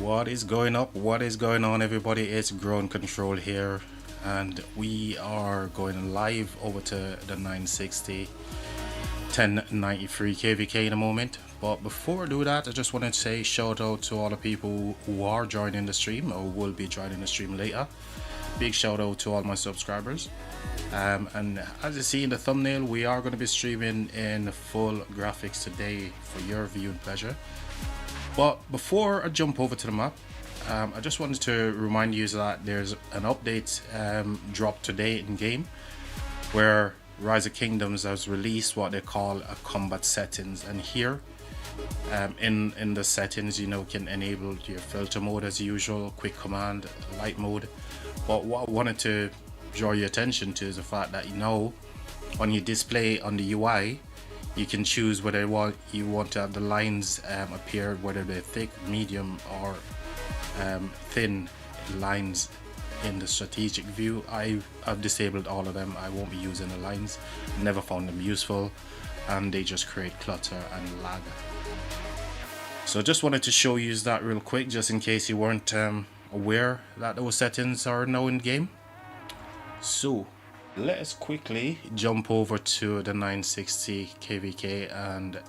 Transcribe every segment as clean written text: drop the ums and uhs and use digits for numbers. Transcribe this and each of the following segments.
What is going up? What is going on, everybody? It's Grown Control here, and we are going live over to the 960 1093 KVK in a moment. But before I do that, I just wanted to say shout out to all the people who are joining the stream or will be joining the stream later. Big shout out to all my subscribers. And as you see in the thumbnail, we are going to be streaming in full graphics today for your viewing pleasure. But before I jump over to the map, I just wanted to remind you that there's an update dropped today in game where Rise of Kingdoms has released what they call a combat settings, and here in the settings, you can enable your filter mode as usual, quick command, light mode. But what I wanted to draw your attention to is the fact that on your display on the UI, you can choose whether you want to have the lines appear, whether they're thick, medium, or thin lines in the strategic view. I've disabled all of them. I won't be using the lines. Never found them useful, and they just create clutter and lag. So just wanted to show you that real quick, just in case you weren't aware that those settings are now in game. So let's quickly jump over to the 960 KVK, and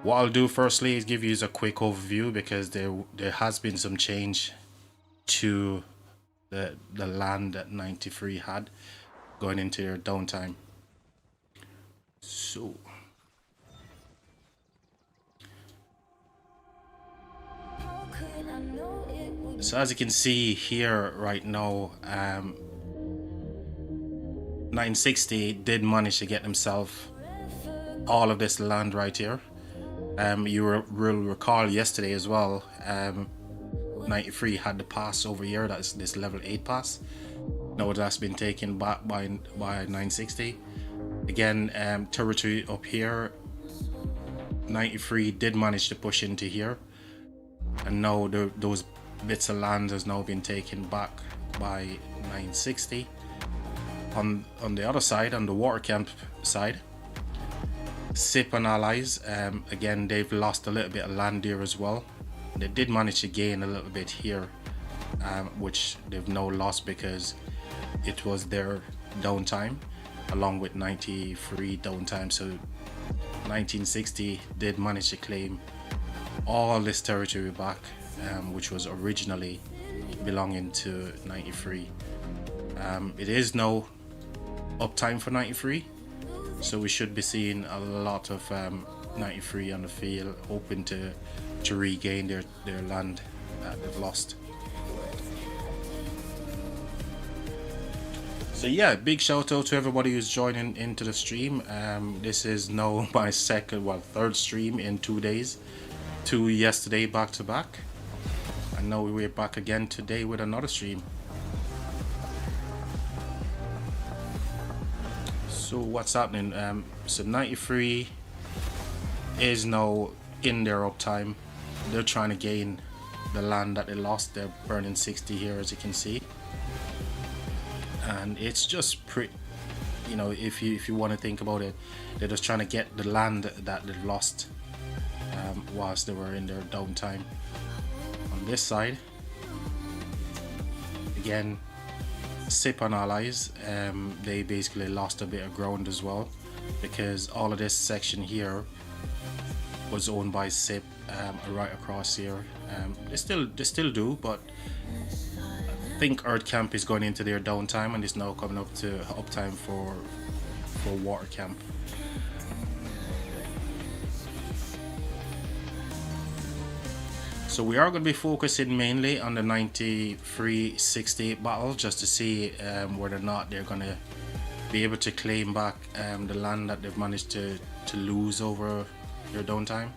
what I'll do firstly is give you a quick overview, because there has been some change to the land that 93 had going into their downtime. So as you can see here right now, 960 did manage to get himself all of this land right here. You will recall yesterday as well, 93 had the pass over here. That's this level 8 pass. Now that's been taken back by 960. Again, territory up here, 93 did manage to push into here, and now those bits of land has now been taken back by 960. On the other side, on the water camp side, SIP and allies, again, they've lost a little bit of land there as well. They did manage to gain a little bit here, which they've now lost because it was their downtime along with 93 downtime. So 1960 did manage to claim all this territory back, which was originally belonging to 93. It is now uptime for 93, so we should be seeing a lot of 93 on the field, hoping to regain their land that they've lost. So yeah, big shout out to everybody who's joining into the stream. This is now my third stream in 2 days. 2 yesterday back to back, and now we're back again today with another stream. So what's happening? So 93 is now in their uptime. They're trying to gain the land that they lost. They're burning 60 here, as you can see, and it's just pretty. If you want to think about it, they're just trying to get the land that they've lost whilst they were in their downtime. On this side, again, SIP and allies, they basically lost a bit of ground as well, because all of this section here was owned by SIP right across here. They still do, but I think Earth Camp is going into their downtime, and it's now coming up to uptime for Water Camp. So we are going to be focusing mainly on the 93-60 battle, just to see whether or not they're going to be able to claim back the land that they've managed to lose over their downtime.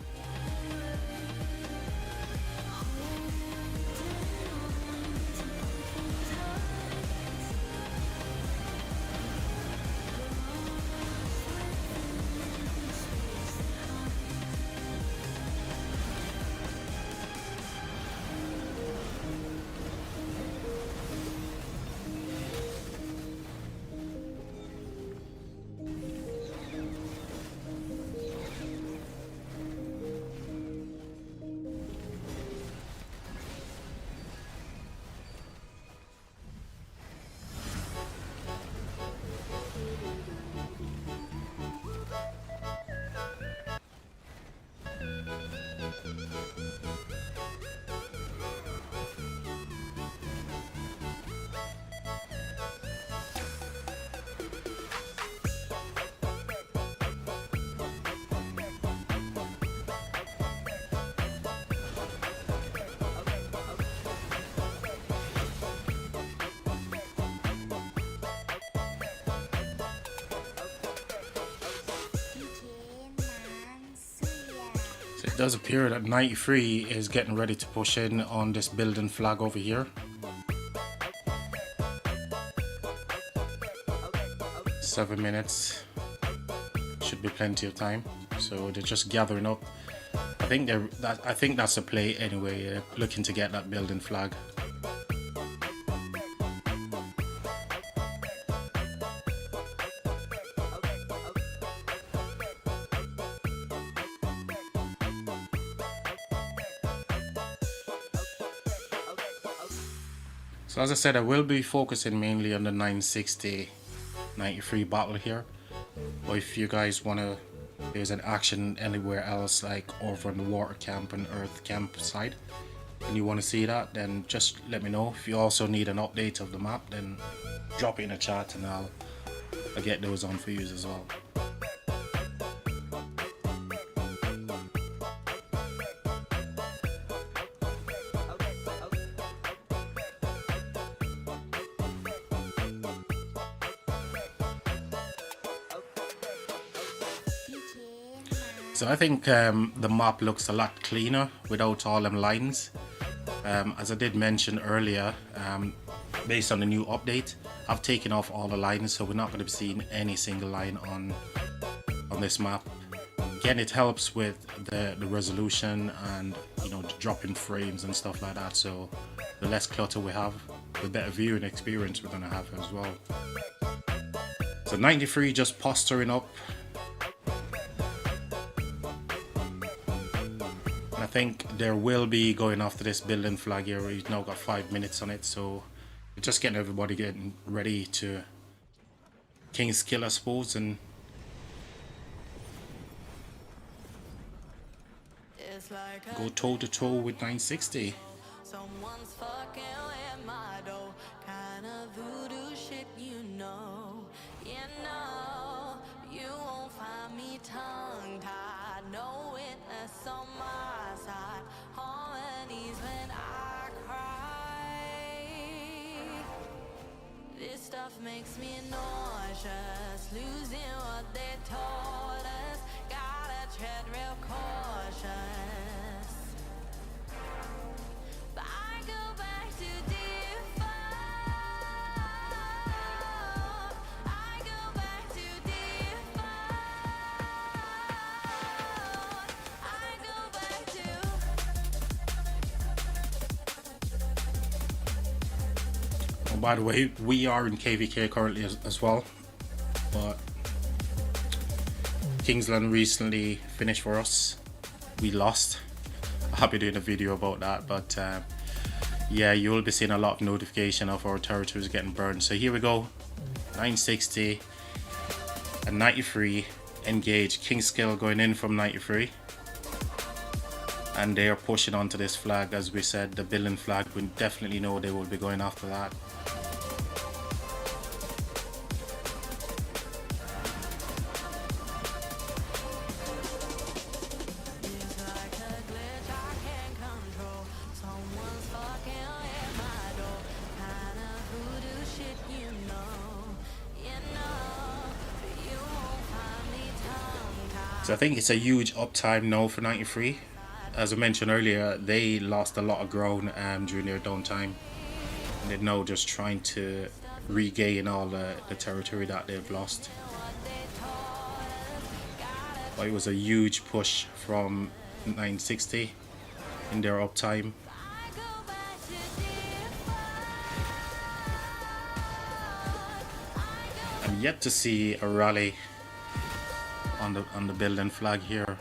It does appear that 93 is getting ready to push in on this building flag over here. 7 minutes, should be plenty of time. So they're just gathering up. I think that's a play anyway, looking to get that building flag. So as I said, I will be focusing mainly on the 960 93 battle here. But if you guys want to, there's an action anywhere else, like over on the water camp and earth camp side, and you want to see that, then just let me know. If you also need an update of the map, then drop it in the chat and I'll get those on for you as well. So I think the map looks a lot cleaner without all them lines. As I did mention earlier, based on the new update, I've taken off all the lines, so we're not going to be seeing any single line on this map. Again, it helps with the resolution and, you know, the dropping frames and stuff like that. So the less clutter we have, the better viewing experience we're going to have as well. So 93 just posturing up. I think there will be going after this building flag here. We've now got 5 minutes on it, so we're just getting everybody getting ready to King's Kill, I suppose, and go toe to toe with 960. Someone's fucking with my dough, kind of voodoo shit, you know, you won't find me tongue-tied, no witness on my side, harmonies when I cry, this stuff makes me nauseous, losing what they taught us, gotta tread real cautious. But I go back to default. I go back to default. I go back to. Oh, by the way, we are in KVK currently as well, but Kingsland recently finished for us. We lost. I'll be doing a video about that, but yeah, you will be seeing a lot of notification of our territories getting burned. So here we go, 960 and 93 engage. Kingskill going in from 93, and they are pushing onto this flag. As we said, the building flag, we definitely know they will be going after that. So I think it's a huge uptime now for 93. As I mentioned earlier, they lost a lot of ground during their downtime, and they're now just trying to regain all the territory that they've lost. But it was a huge push from 960 in their uptime. I'm yet to see a rally on the building flag here.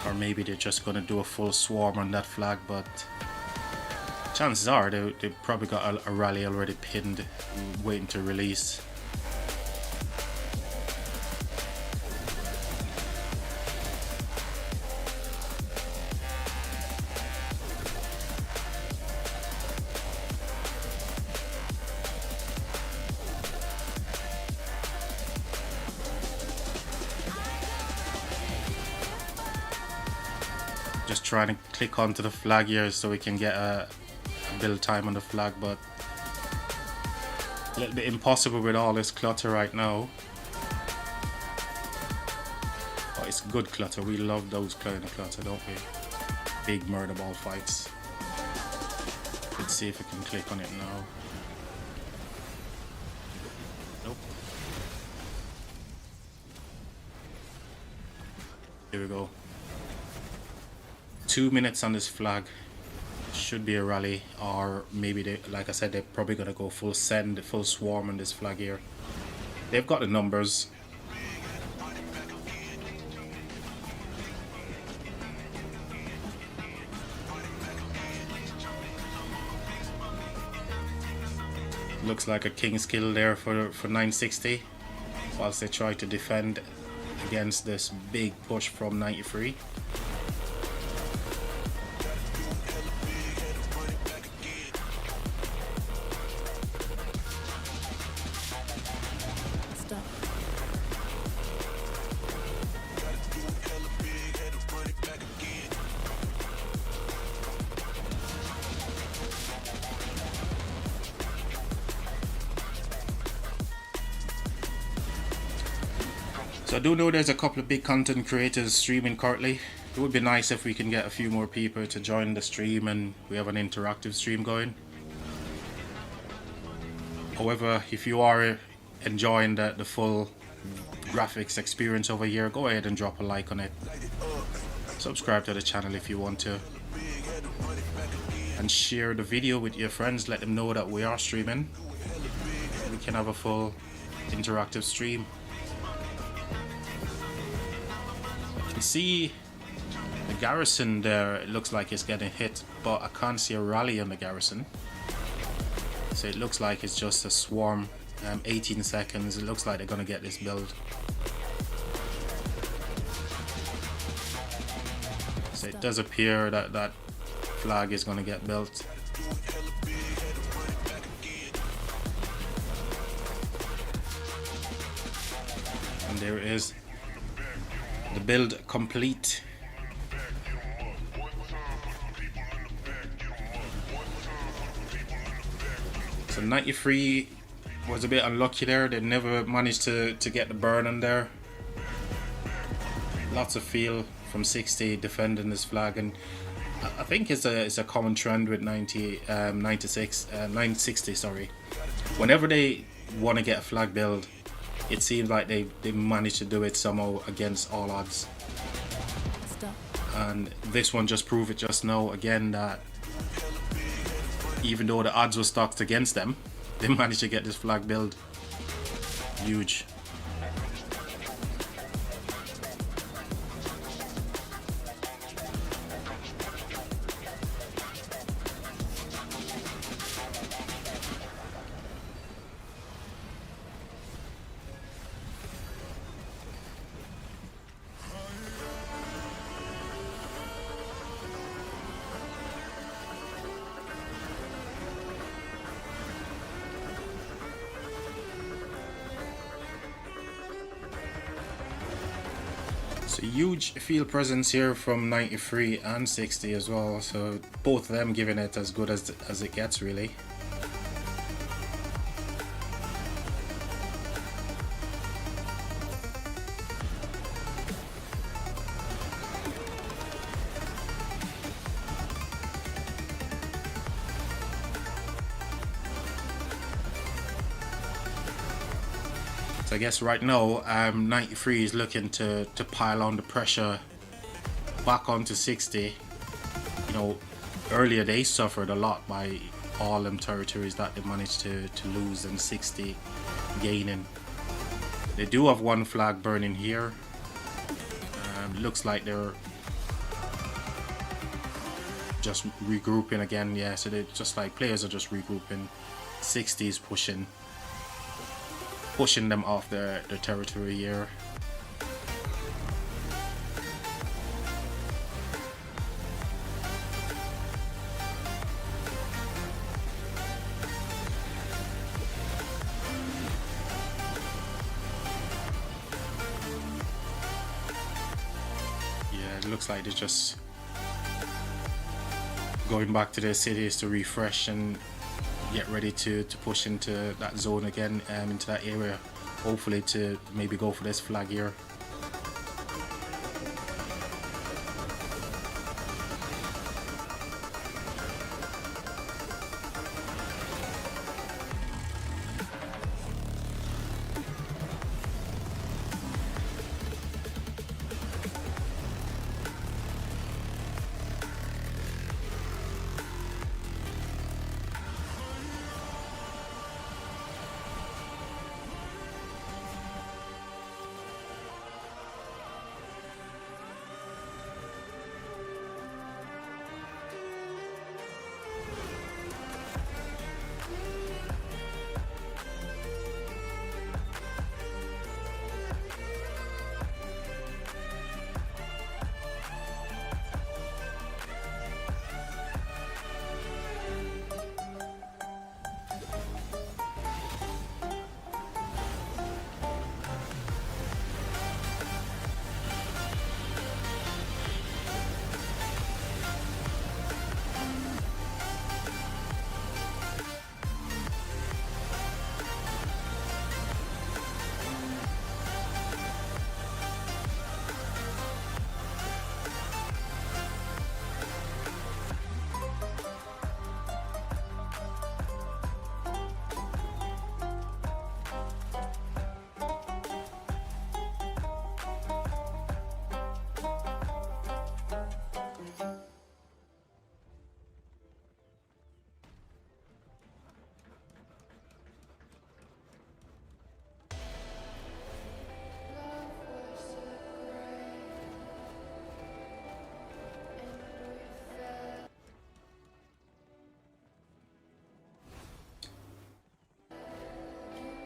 Or maybe they're just going to do a full swarm on that flag, but chances are they probably got a rally already pinned, waiting to release. Just trying to click onto the flag here so we can get a build time on the flag, but A little bit impossible with all this clutter right now. Oh, it's good clutter. We love those kind of clutter, don't we? Big murder ball fights. Let's see if we can click on it now. Nope. Here we go. 2 minutes on this flag. Should be a rally, or maybe they, like I said, they're probably gonna go full send, full swarm on this flag here. They've got the numbers. Looks like a king's kill there for 960, whilst they try to defend against this big push from 93. So I do know there's a couple of big content creators streaming currently. It would be nice if we can get a few more people to join the stream and we have an interactive stream going. However, if you are enjoying the full graphics experience over here, go ahead and drop a like on it. Subscribe to the channel if you want to. And share the video with your friends, let them know that we are streaming. We can have a full interactive stream. You see the garrison there, it looks like it's getting hit, but I can't see a rally on the garrison. So it looks like it's just a swarm. 18 seconds, it looks like they're gonna get this build. So it does appear that that flag is gonna get built. And there it is. The build complete. So 93 was a bit unlucky there. They never managed to get the burn in there. Lots of feel from 60 defending this flag, and I think it's a common trend with 960. Sorry, whenever they want to get a flag build, it seems like they manage to do it somehow against all odds. And this one just proved it just now again that even though the odds were stacked against them, they managed to get this flag build. Huge. So huge field presence here from 93 and 60 as well, so both of them giving it as good as it gets really. So I guess right now 93 is looking to pile on the pressure back onto 60. You know, earlier they suffered a lot by all them territories that they managed to lose, and 60 gaining. They do have one flag burning here. Looks like they're just regrouping again. Yeah, so they're just like players are just regrouping. 60 is pushing them off their territory here. Yeah, it looks like they're just going back to their cities to refresh and get ready to push into that zone again, into that area, hopefully to maybe go for this flag here.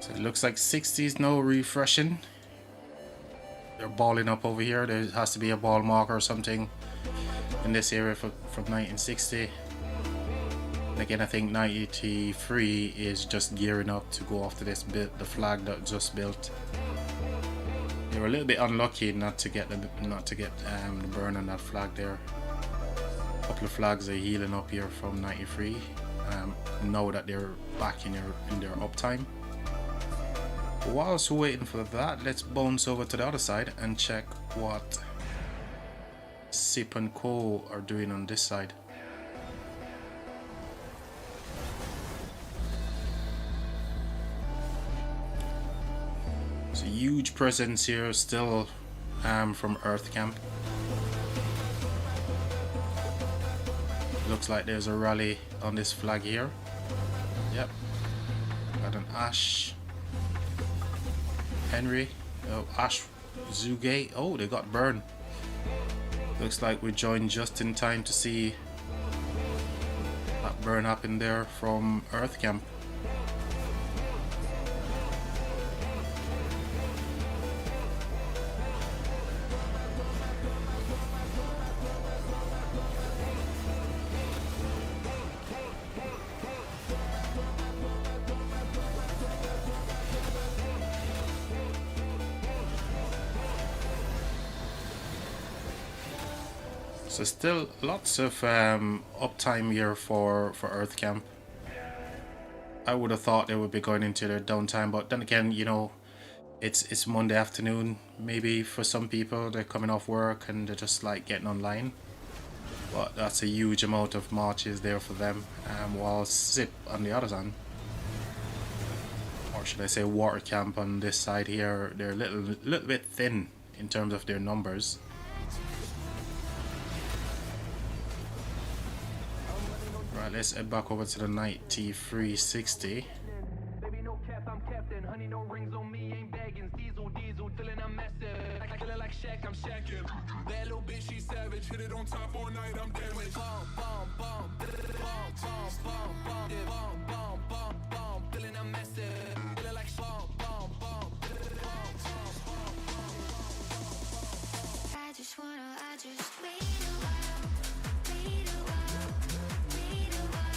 So it looks like 60s now refreshing. They're balling up over here. There has to be a ball marker or something in this area from 1960. And again, I think 93 is just gearing up to go after this bit, the flag that just built. They were a little bit unlucky not to get the burn on that flag there. A couple of flags are healing up here from 93. Now that they're back in their uptime. Whilst we're waiting for that, let's bounce over to the other side and check what Sip and Co are doing on this side. It's a huge presence here still from Earth Camp. Looks like there's a rally on this flag here. Yep. Got an Ash. Henry. Oh, Ash Zuge. Oh, they got burned. Looks like we joined just in time to see that burn happen there from Earth Camp. So still lots of uptime here for Earth Camp. I would have thought they would be going into their downtime, but then again, you know, it's Monday afternoon. Maybe for some people they're coming off work and they're just like getting online. But that's a huge amount of marches there for them. While Zip on the other hand, or should I say Water Camp on this side here, they're a little bit thin in terms of their numbers. Right, let's head back over to the 9360. Baby, no cap, I'm captain. Honey, no rings on me, ain't bagging. Diesel, feeling I'm massive. I feel like Shaq, I'm shacking. That little bitch, she savage. Hit it on top all night, I'm damaged. Bomb, bomb, bomb, bomb, bomb, bomb, bomb, bomb, bomb, bomb, bomb. Feeling I'm massive. Feeling like bomb, bomb, bomb, bomb, bomb, bomb. I just wait a while, wait a while, wait a while.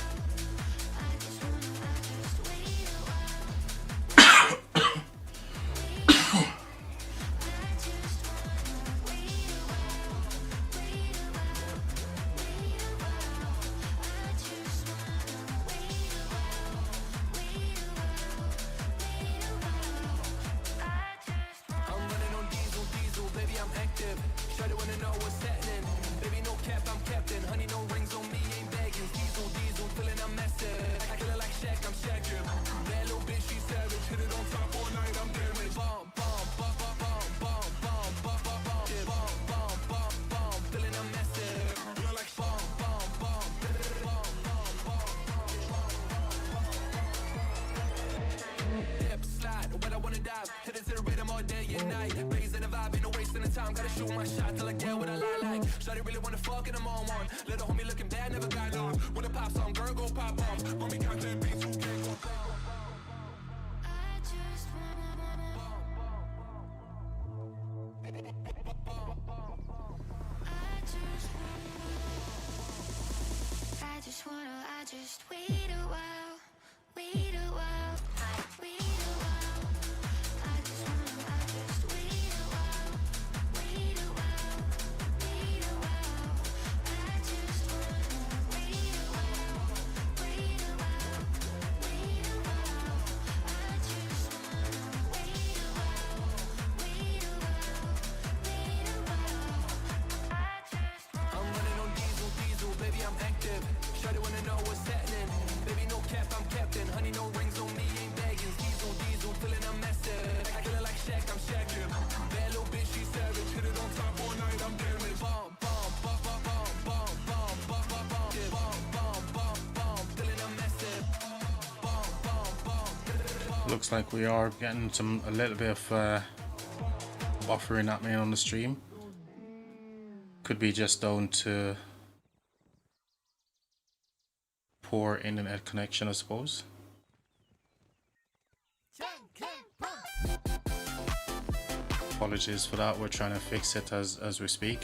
I just wait a while. wanna know what's happening. Baby, no cap, I'm captain. Honey, no rings on me, ain't bagging. Diesel, diesel, feeling I'm messing. I kill her like Shaq, I'm Shaqin'. That little bitch, she savage. Hit it on top all night, I'm damaged. Bomb, bomb, bomb, bomb, bomb, bomb, bomb, bomb, bomb, bomb, yeah, bomb, bomb, bomb, bomb, feeling I'm messing. Feel like bomb, bomb, bomb, bomb, bomb, dip, slide, when I wanna dive. Hit it to the rhythm all day and night. Raising the vibe, ain't no wasting the time. Gotta shoot my shot till I get what I like. Shawty really wanna fuck and I'm on one. Little homie looking bad, never got lost. When I pop some, girl go pop off. When we count that beats, who can't go I just I just wait a while, wait a while, wait a while. I just wait a while, wait a while, wait a while. I just wanna wait a while, wait a while, wait a while. I just wanna wait a while, wait a while, wait a while. I just I'm running on diesel, diesel, baby, I'm active. Shawty wanna know what's happening. Baby, no cap, I'm captain. Honey, no rings on me, ain't bagging. Diesel, diesel, feeling I'm messing. I kill her like Shaq, I'm Shaqin'. That little bitch, she savage. Hit it on top all night, I'm damaged. Bomb, bomb, bomb, bomb, bomb, bomb, bomb, bomb, bomb, yeah, bomb, bomb, bomb, bomb, feeling I'm messing. Bomb, bomb, bomb. Looks like we are getting a little bit of buffering happening on the stream. Could be just down to poor internet connection, I suppose. Apologies for that. We're trying to fix it as we speak.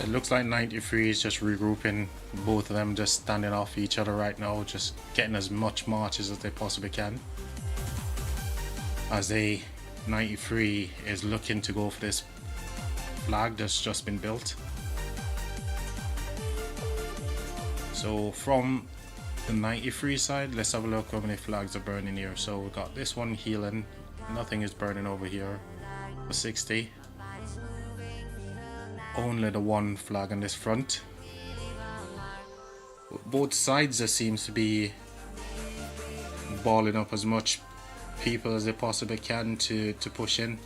It looks like 93 is just regrouping, both of them just standing off each other right now, just getting as much marches as they possibly can. As 93 is looking to go for this flag that's just been built. So from the 93 side. Let's have a look how many flags are burning here. So we got this one healing, nothing is burning over here. For 60, only the one flag on this front. Both sides there seems to be balling up as much people as they possibly can to push in.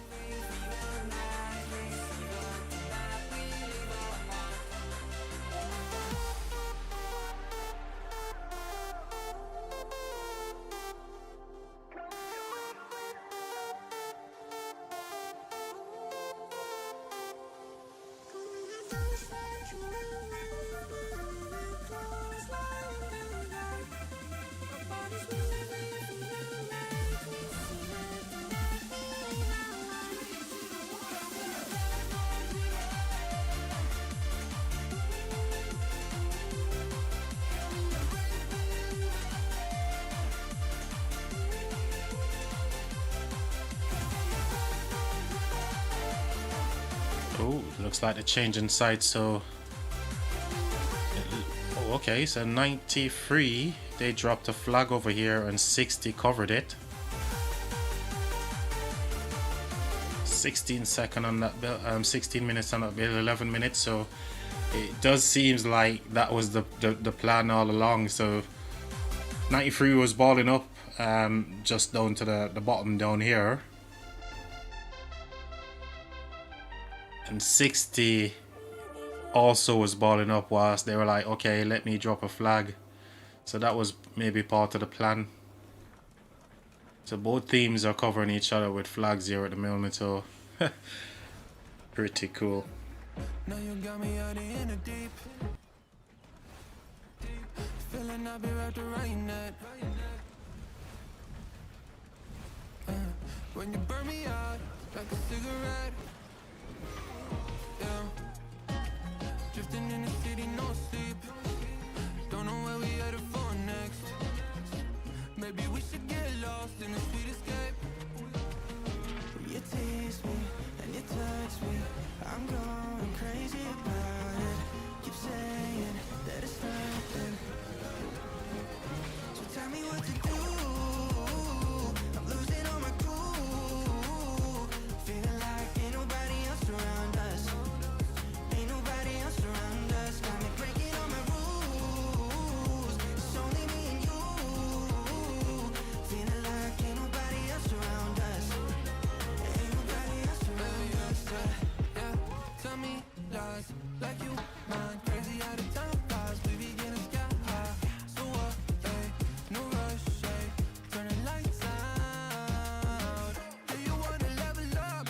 Oh, looks like they're changing sides, so... Oh, okay, so 93, they dropped a flag over here and 60 covered it. 16 seconds on that bill, 16 minutes on that bill, 11 minutes, so it does seems like that was the plan all along. So 93 was balling up just down to the bottom down here. And 60 also was balling up whilst they were like, okay, let me drop a flag. So that was maybe part of the plan. So both teams are covering each other with flags here at the moment, so pretty cool. Now you got me out in the deep. Feeling I'll be wrapped around that. When you burn me out like a cigarette. Yeah. Drifting in the city, no sleep. Don't know where we headed for next. Maybe we should get lost in the sweet escape. You tease me and you touch me. I'm going crazy about it. Keep saying that it's nothing. So tell me what to do. I'm losing all my cool. Feeling like ain't nobody else around us. Ain't nobody else around us. Got me breaking all my rules. It's only me and you. Feeling like ain't nobody else around us. Ain't nobody else around us. Yeah, tell me lies like you mind. Crazy out of time flies. We be getting sky high. So what? Hey, no rush. Hey, turning lights out. Do you wanna level up?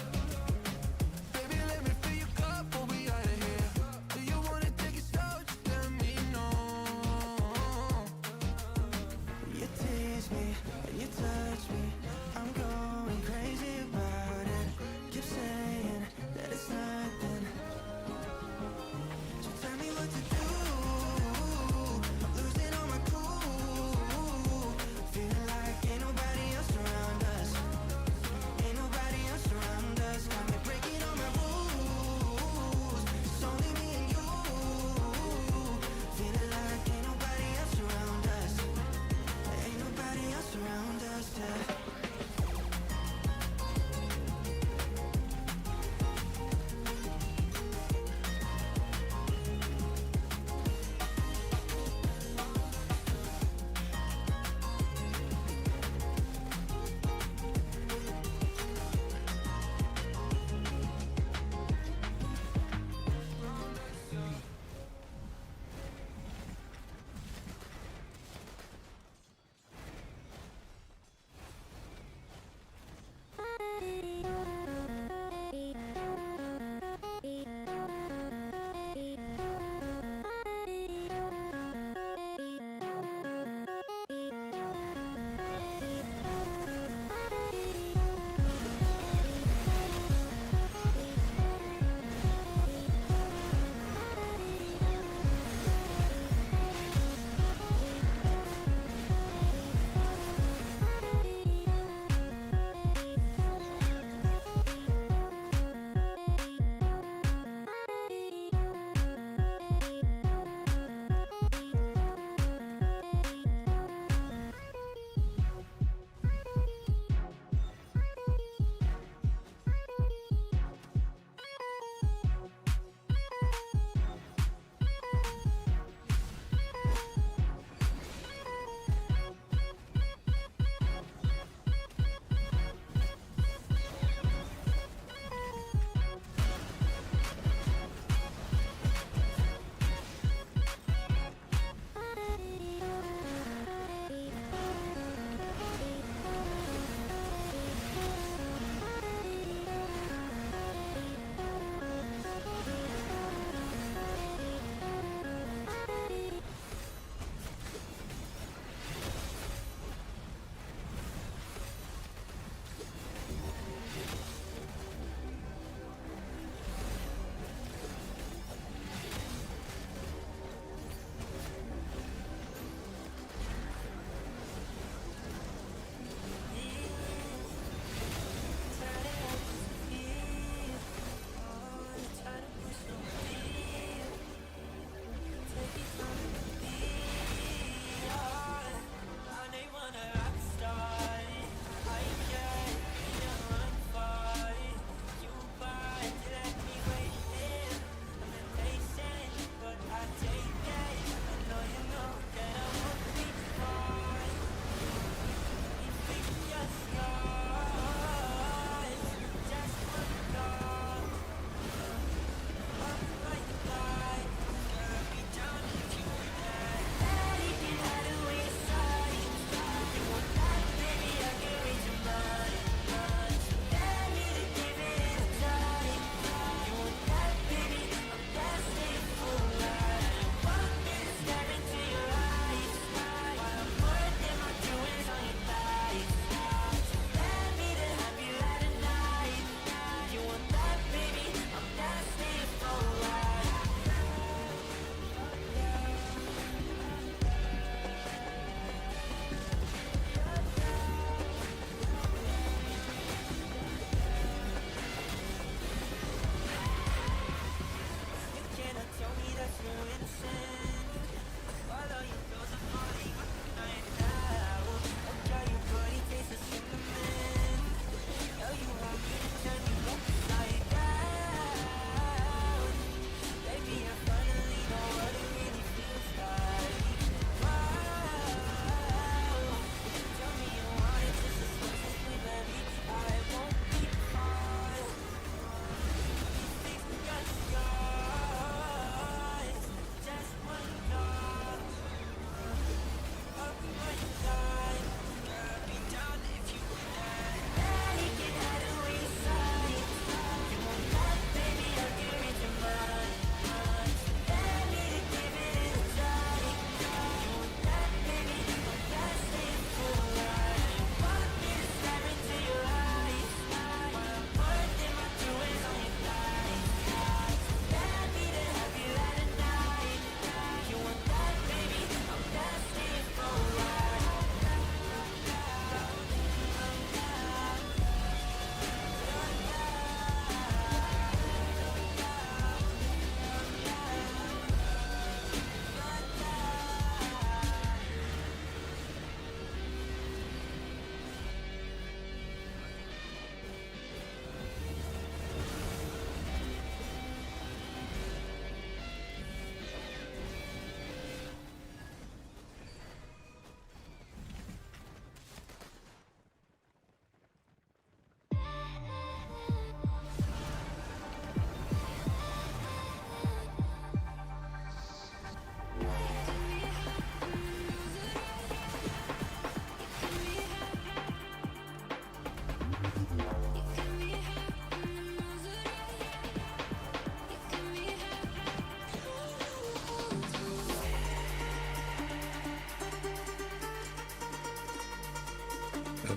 Baby, let me fill your cup before we out of here. Do you wanna take it slow? Just let me know. You tease me and you touch me. I'm going crazy about it. Keep saying that it's nothing. So tell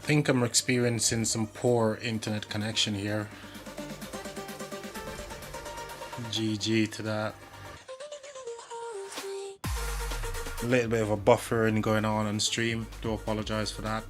think I'm experiencing some poor internet connection here. GG to that. A little bit of a buffering going on stream. Do apologize for that.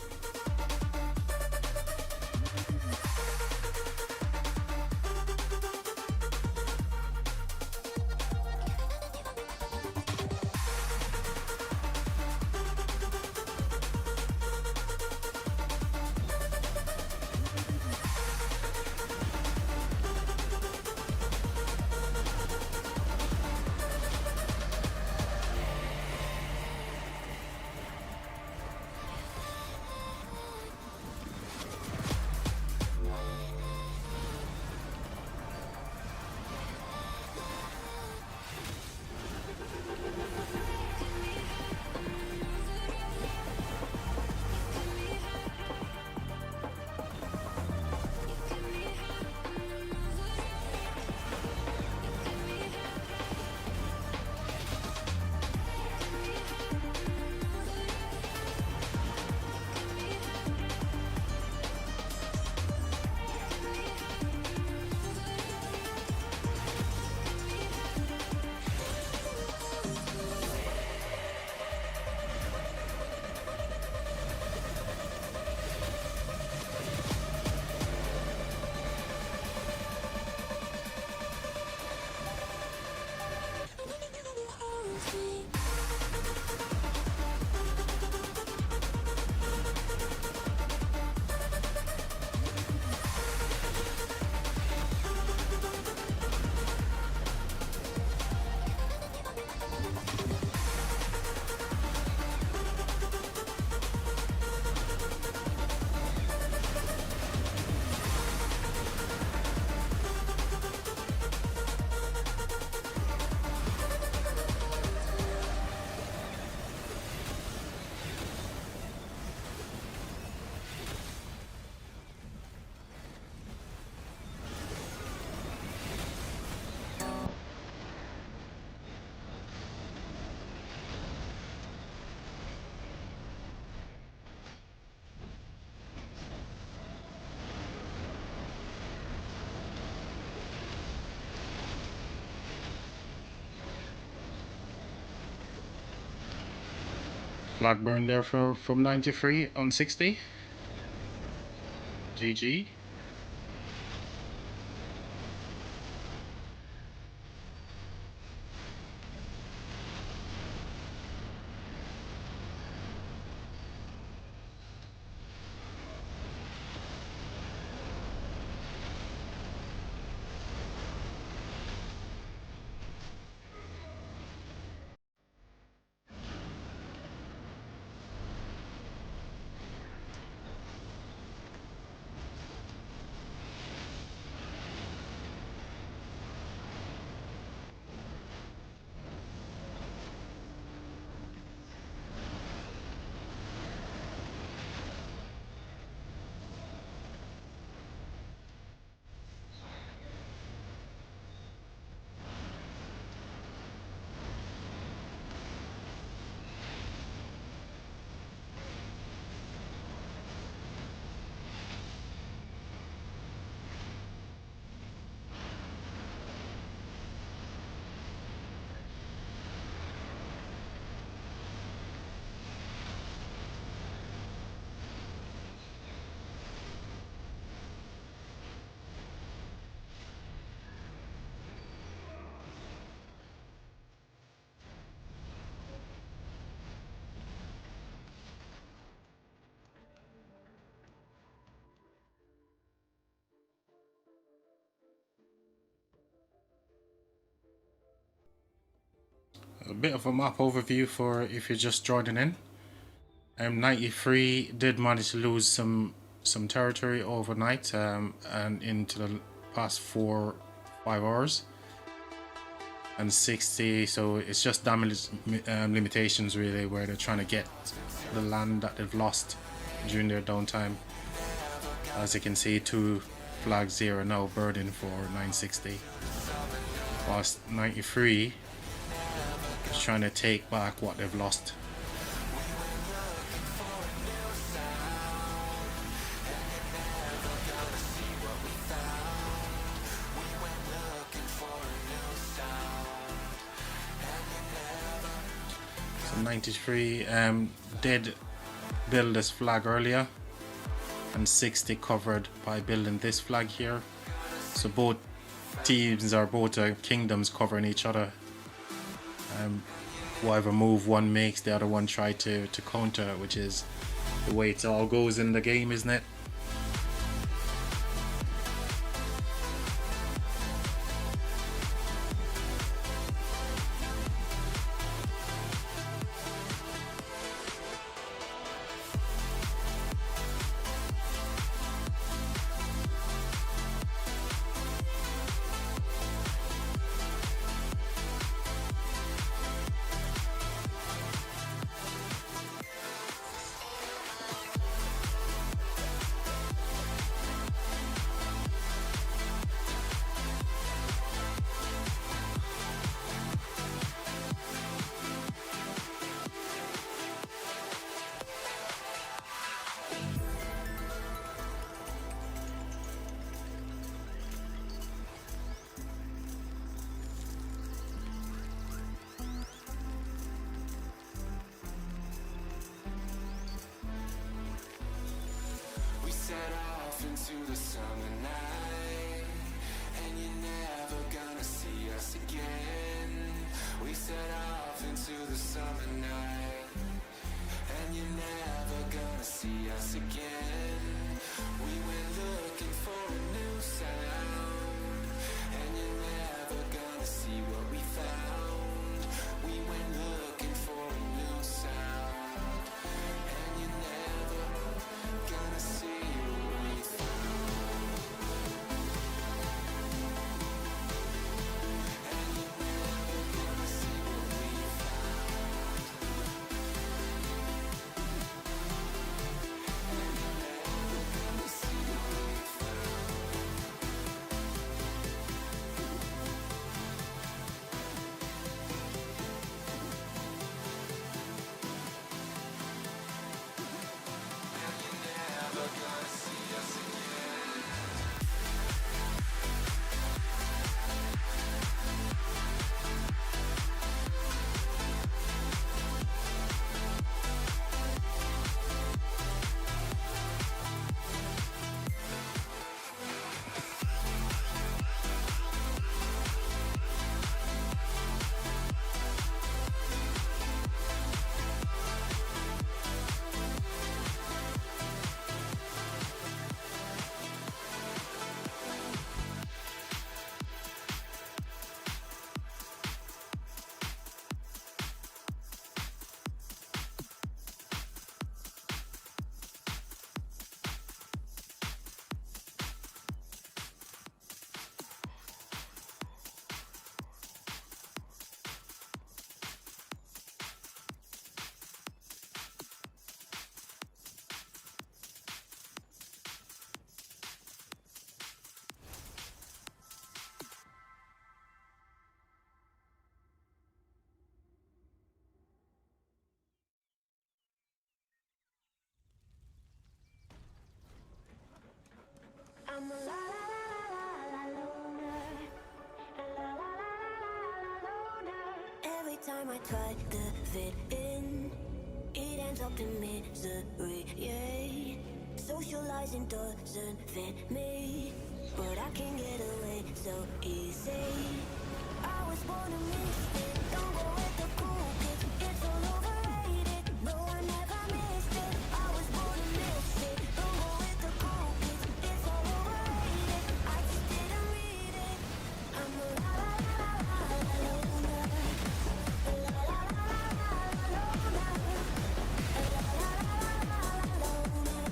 Flag burn there from 93 on 60. GG. A bit of a map overview for if you're just joining in. 93 did manage to lose some territory overnight and into the past 4-5 hours. And 60, so it's just damage limitations really, where they're trying to get the land that they've lost during their downtime. As you can see, 2 flags here are now burning for 960, whilst 93 is trying to take back what they've lost. 93 did build this flag earlier, and 60 covered by building this flag here. So both teams or both kingdoms covering each other. Whatever move one makes, the other one try to counter, which is the way it all goes in the game, isn't it? We set off into the summer night, and you're never gonna see us again. We set off into the summer night, and you're never gonna see us again. We went looking for a new sound, and you're never gonna see what we found. We went looking for a new sound, and you're never gonna see what we found. And you're never gonna see what we found. I'm a la la la la la loner. La la la la la loner. Every time I try to fit in, it ends up in misery. Yeah. Socializing doesn't fit me, but I can get away so easy. I was born a misfit. Don't go with the cool kids. It's all overrated. No, I never missed it. I was born a misfit. Don't go with the cool kids. It's all overrated. I just didn't read it. I'm a la la la la la loner. La la la la la loner. La la la la la loner.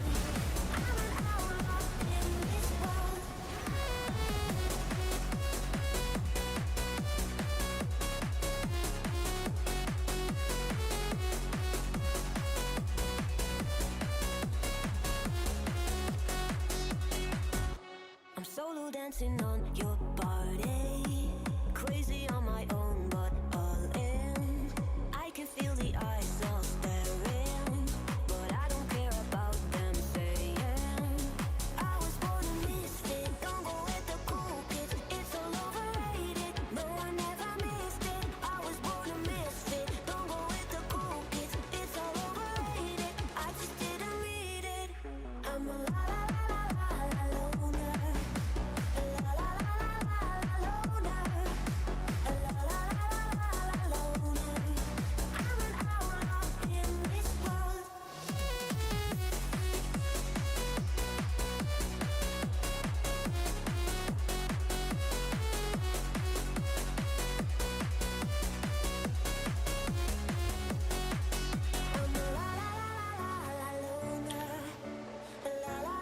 I'm an outlaw in this world.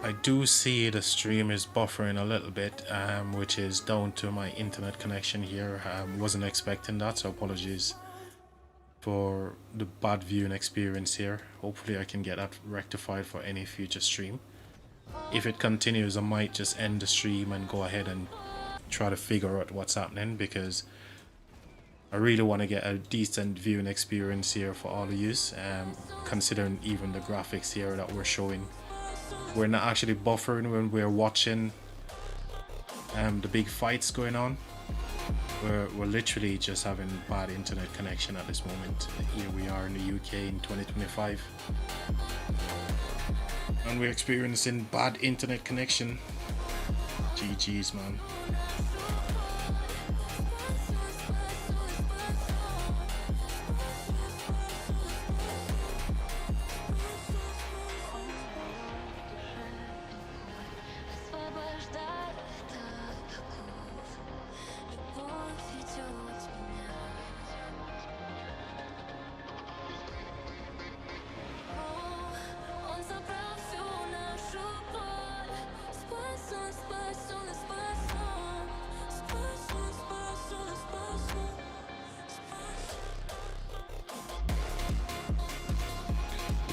I do see the stream is buffering a little bit, which is down to my internet connection here. Wasn't expecting that, so apologies for the bad viewing experience here. Hopefully I can get that rectified for any future stream. If it continues, I might just end the stream and go ahead and try to figure out what's happening, because I really want to get a decent viewing experience here for all of you, considering even the graphics here that we're showing. We're not actually buffering when we're watching the big fights going on. We're literally just having bad internet connection at this moment. Here we are in the UK in 2025. And we're experiencing bad internet connection. GG's, man.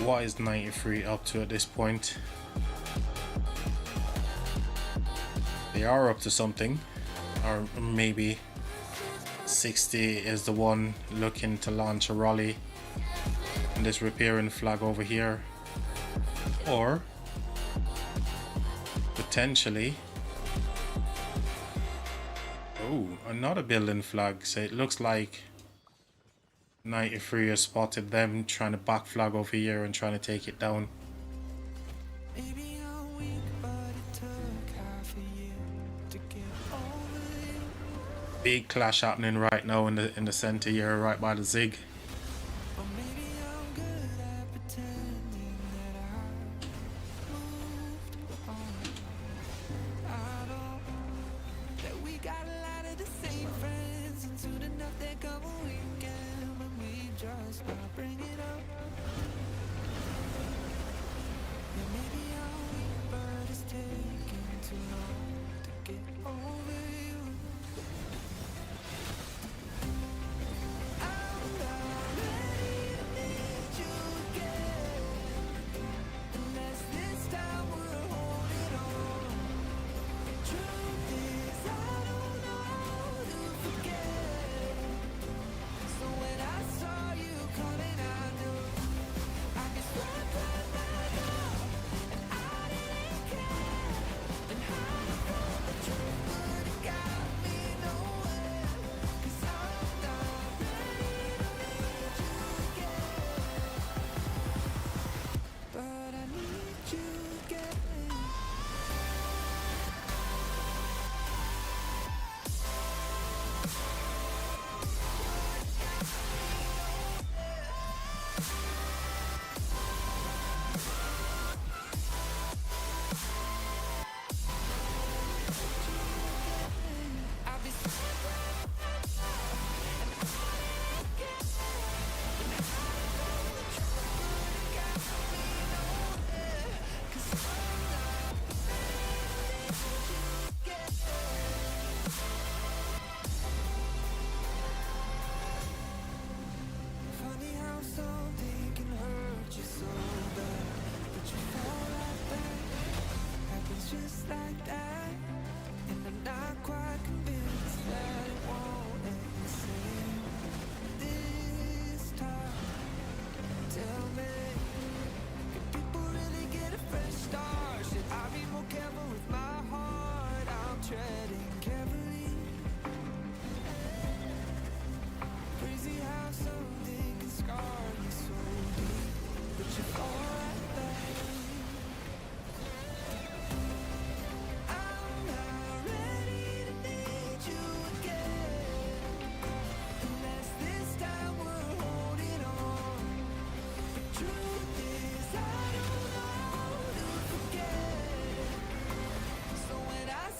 What is 93 up to at this point? They are up to something, or maybe 60 is the one looking to launch a rally and this repairing flag over here, or potentially another building flag. So it looks like 93 has spotted them trying to back flag over here and trying to take it down. Big clash happening right now in the center here, right by the Zig.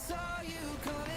Saw you coming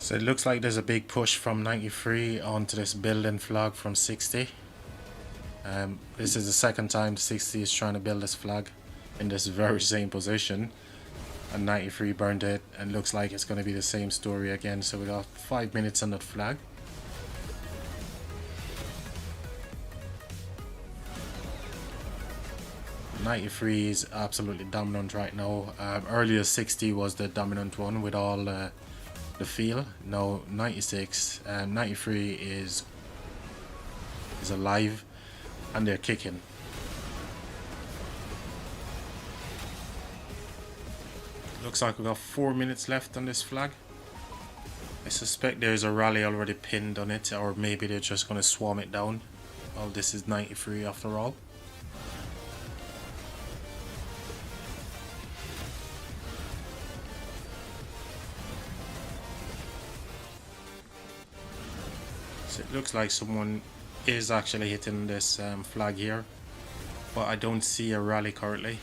So it looks like there's a big push from 93 onto this building flag from 60. This is the second time 60 is trying to build this flag in this very same position, and 93 burned it, and looks like it's going to be the same story again. So we got 5 minutes on that flag. '93 is absolutely dominant right now. Earlier 60 was the dominant one with all the feel. Now 96, 93 is alive, and they're kicking. Looks like we got 4 minutes left on this flag. I suspect there's a rally already pinned on it, or maybe they're just going to swarm it down. Oh, this is 93 after all. So it looks like someone is actually hitting this flag here, but I don't see a rally currently.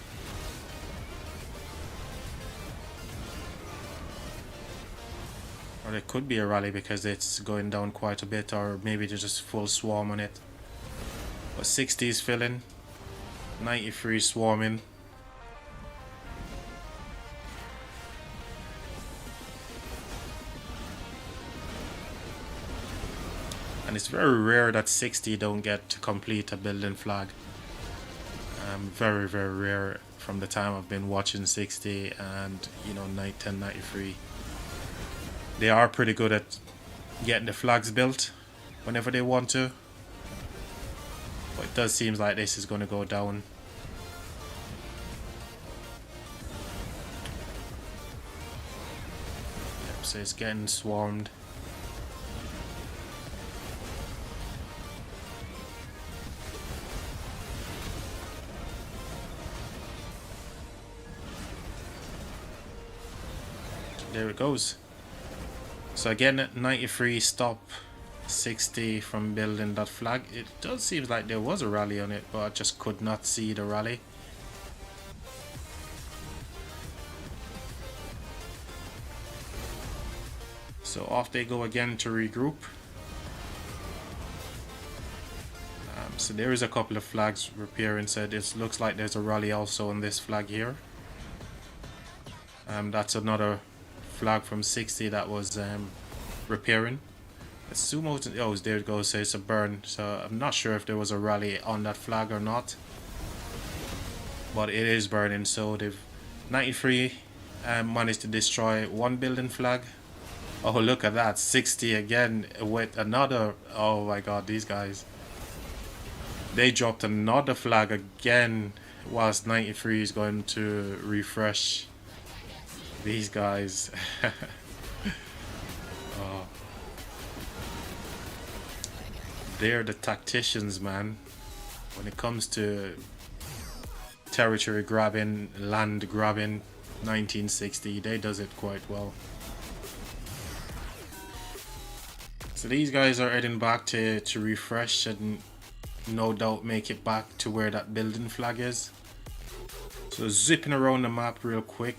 Or there could be a rally because it's going down quite a bit, or maybe there's just full swarm on it. But 60 is filling, 93 swarming. And it's very rare that 60 don't get to complete a building flag. Very, very rare from the time I've been watching 60 and, you know, 1093. They are pretty good at getting the flags built whenever they want to. But it does seem like this is going to go down. Yep, so it's getting swarmed. There it goes. So again, 93 stop 60 from building that flag. It does seem like there was a rally on it, but I just could not see the rally. So off they go again to regroup. So there is a couple of flags repairing, so it looks like there's a rally also on this flag here. That's another flag from 60 that was repairing. Sumo, oh, there it goes, so it's a burn. So I'm not sure if there was a rally on that flag or not, but it is burning. So they've 93 managed to destroy one building flag. Oh, look at that, 60 again with another. Oh my god, these guys, they dropped another flag again whilst 93 is going to refresh. These guys. Oh. They're the tacticians, man. When it comes to territory grabbing, land grabbing, 1960, they does it quite well. So these guys are heading back to refresh and no doubt make it back to where that building flag is. So zipping around the map real quick.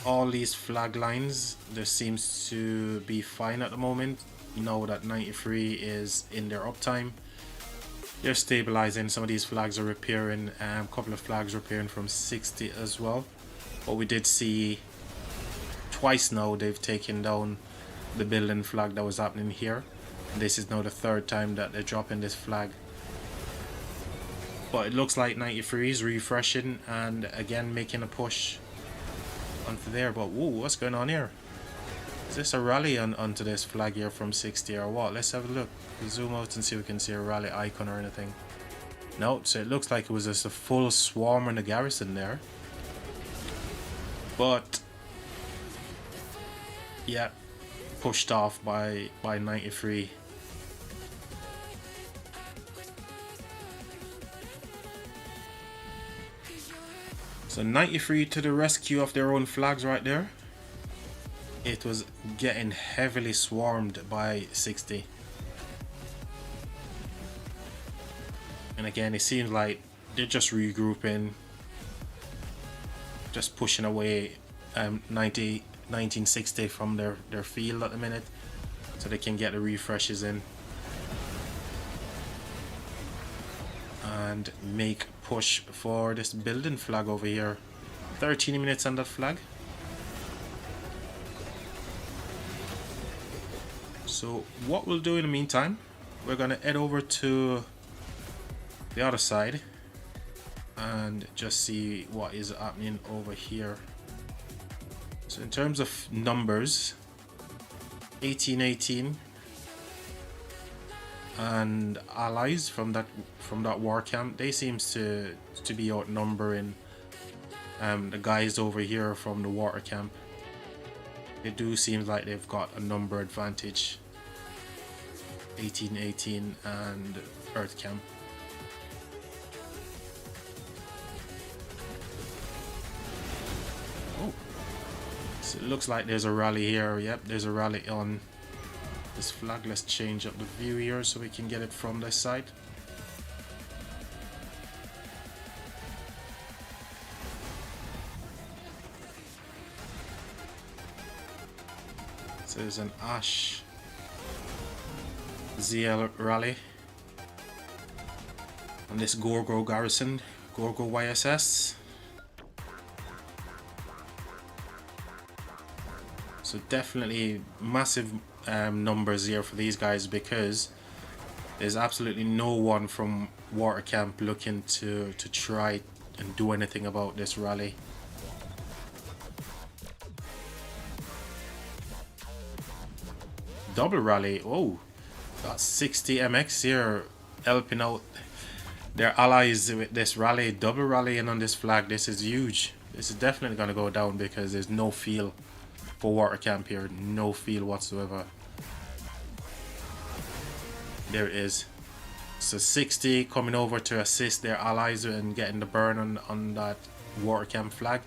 All these flag lines, there seems to be fine at the moment. Now that 93 is in their uptime, they're stabilizing. Some of these flags are repairing, a couple of flags repairing from 60 as well. But we did see twice now they've taken down the building flag that was happening here. And this is now the third time that they're dropping this flag. But it looks like 93 is refreshing and again making a push onto there. But whoa, what's going on here? Is this a rally onto this flag here from 60 or what? Let's have a look. We'll zoom out and see if we can see a rally icon or anything. No, so it looks like it was just a full swarm in the garrison there. But yeah, pushed off by 93. So 93 to the rescue of their own flags right there. It was getting heavily swarmed by 60. And again, it seems like they're just regrouping, just pushing away 93 1960 from their field at the minute, so they can get the refreshes in and make push for this building flag over here. 13 minutes on that flag. So what we'll do in the meantime, we're gonna head over to the other side and just see what is happening over here. So in terms of numbers, 1818 and allies from that war camp, they seems to be outnumbering the guys over here from the water camp. It do seem like they've got a number advantage. 1818 and Earth camp. Oh, so it looks like there's a rally here. Yep, there's a rally on this flag. Let's change up the view here so we can get it from this side. So there's an Ash ZL rally on this Gorgo garrison, Gorgo YSS. So definitely massive numbers here for these guys, because there's absolutely no one from water camp looking to try and do anything about this rally. Double rally. Oh, got 60 MX here helping out their allies with this rally. Double rallying on this flag. This is huge. This is definitely going to go down because there's no feel for water camp here. No feel whatsoever. There it is. So 60 coming over to assist their allies and getting the burn on that water camp flag.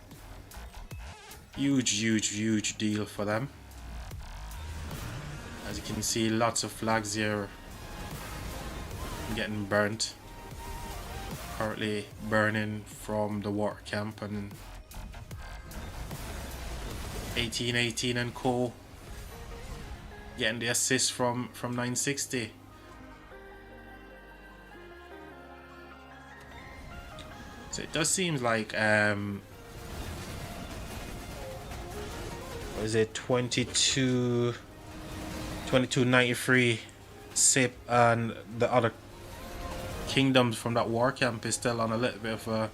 Huge deal for them. As you can see, lots of flags here getting burnt. Currently burning from the water camp, and 1818 and co getting the assist from 960. So it does seem like what is it, 2293 SIP and the other kingdoms from that war camp is still on a little bit of a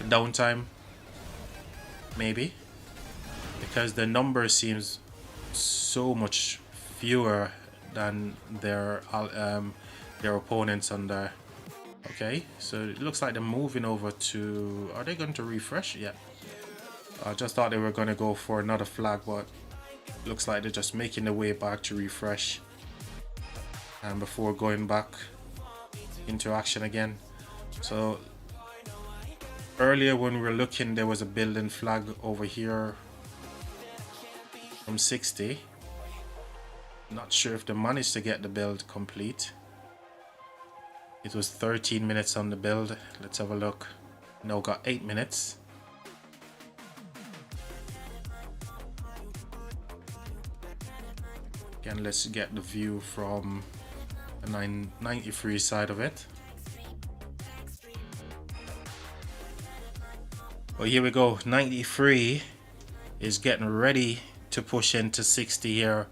downtime, maybe because the number seems so much fewer than their opponents on there. Okay, so it looks like they're moving over to, are they going to refresh? Yeah, I just thought they were going to go for another flag, but looks like they're just making their way back to refresh and before going back into action again. So earlier when we were looking, there was a building flag over here from 60. Not sure if they managed to get the build complete. It was 13 minutes on the build. Let's have a look. Now got 8 minutes. Again, let's get the view from the 993 side of it. Well, here we go. 93 is getting ready to push into 60 here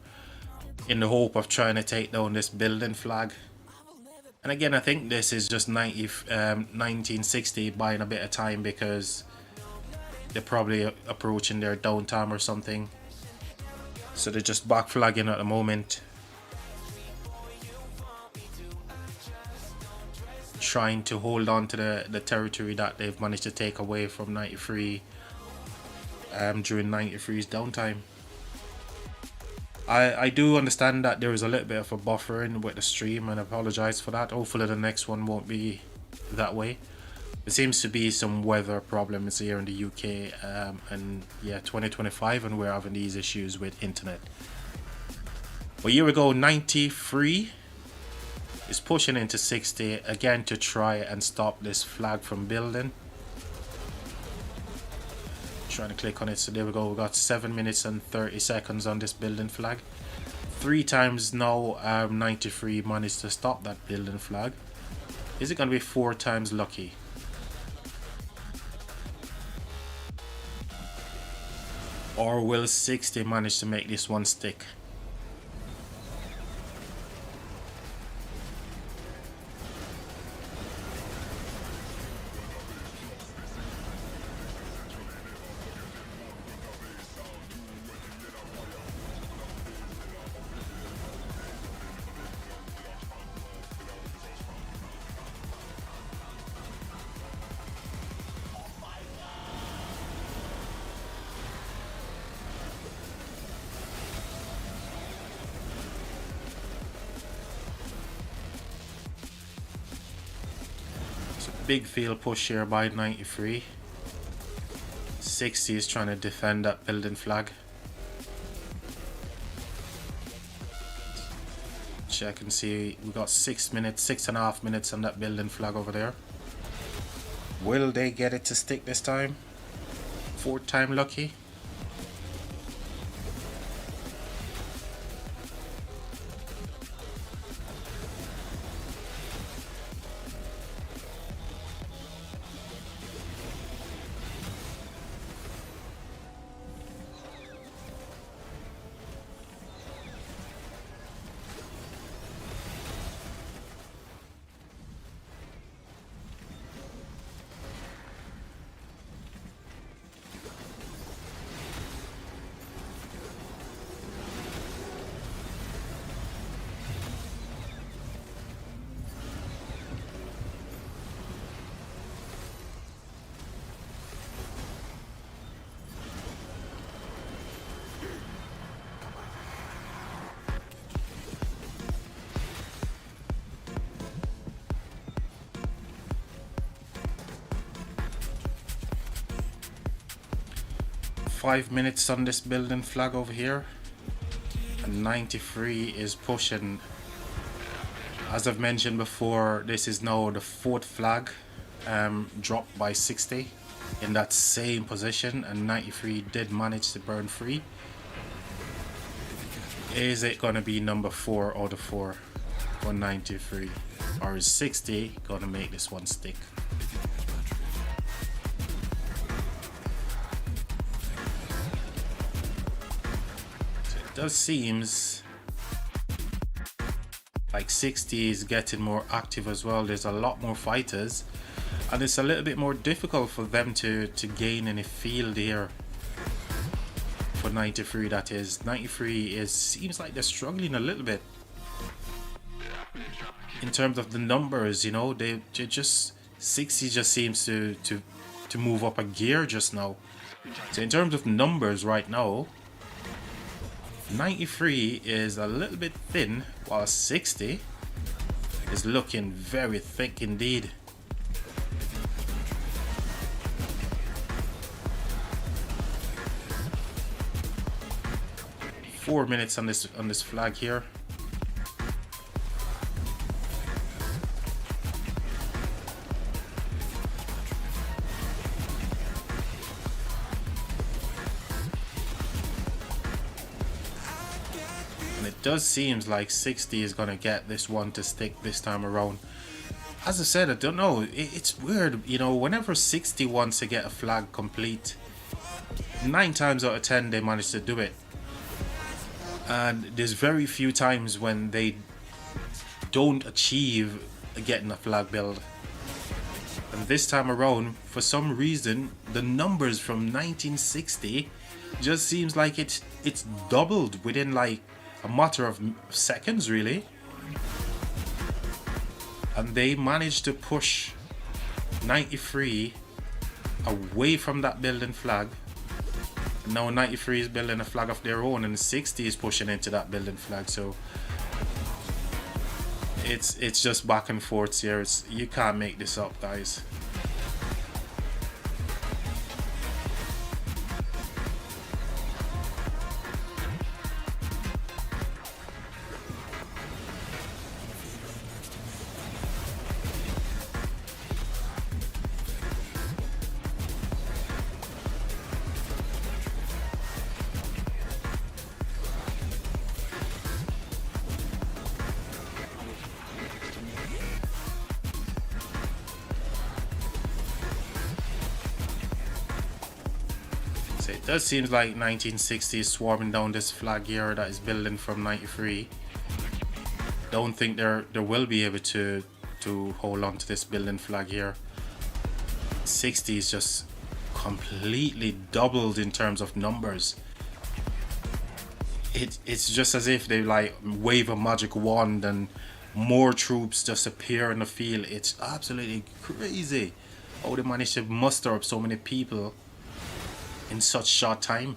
in the hope of trying to take down this building flag. And again, I think this is just 1960 buying a bit of time because they're probably approaching their downtime or something. So they're just back flagging at the moment, trying to hold on to the territory that they've managed to take away from 93 during 93's downtime. I do understand that there is a little bit of a buffering with the stream, and I apologize for that. Hopefully the next one won't be that way. There seems to be some weather problems here in the UK, and yeah, 2025, and we're having these issues with internet. Well, here we go. 93 is pushing into 60 again to try and stop this flag from building. Trying to click on it. So there we go. We got 7 minutes and 30 seconds on this building flag. 3 times now 93 managed to stop that building flag. Is it going to be 4 times lucky? Or will 60 manage to make this one stick? Big field push here by 93. 60 is trying to defend that building flag. Check and see. We got 6 minutes, 6.5 minutes on that building flag over there. Will they get it to stick this time? 4th time lucky. Five minutes on this building flag over here, and 93 is pushing. As I've mentioned before, this is now the 4th flag dropped by 60 in that same position, and 93 did manage to burn free. Is it going to be number 4 out of 4 for 93, or is 60 going to make this one stick? It does seems like 60 is getting more active as well. There's a lot more fighters, and it's a little bit more difficult for them to gain any field here. For 93, that is. 93 seems like they're struggling a little bit in terms of the numbers, you know. They just 60 just seems to move up a gear just now. So in terms of numbers right now, 93 is a little bit thin, while 60 is looking very thick indeed. Four minutes on this flag here. Does seems like 60 is gonna get this one to stick this time around. As I said, I don't know, it's weird, you know, whenever 60 wants to get a flag complete, 9 times out of 10 they manage to do it, and there's very few times when they don't achieve getting a flag build. And this time around, for some reason, the numbers from 1960 just seems like it's doubled within like a matter of seconds, really. And they managed to push 93 away from that building flag. Now 93 is building a flag of their own, and 60 is pushing into that building flag. So it's just back and forth here. You can't make this up, guys. So it does seem like 1960 is swarming down this flag here that is building from 93. Don't think they will be able to hold on to this building flag here. 60 is just completely doubled in terms of numbers. It's just as if they like wave a magic wand and more troops just appear in the field. It's absolutely crazy how they managed to muster up so many people in such short time.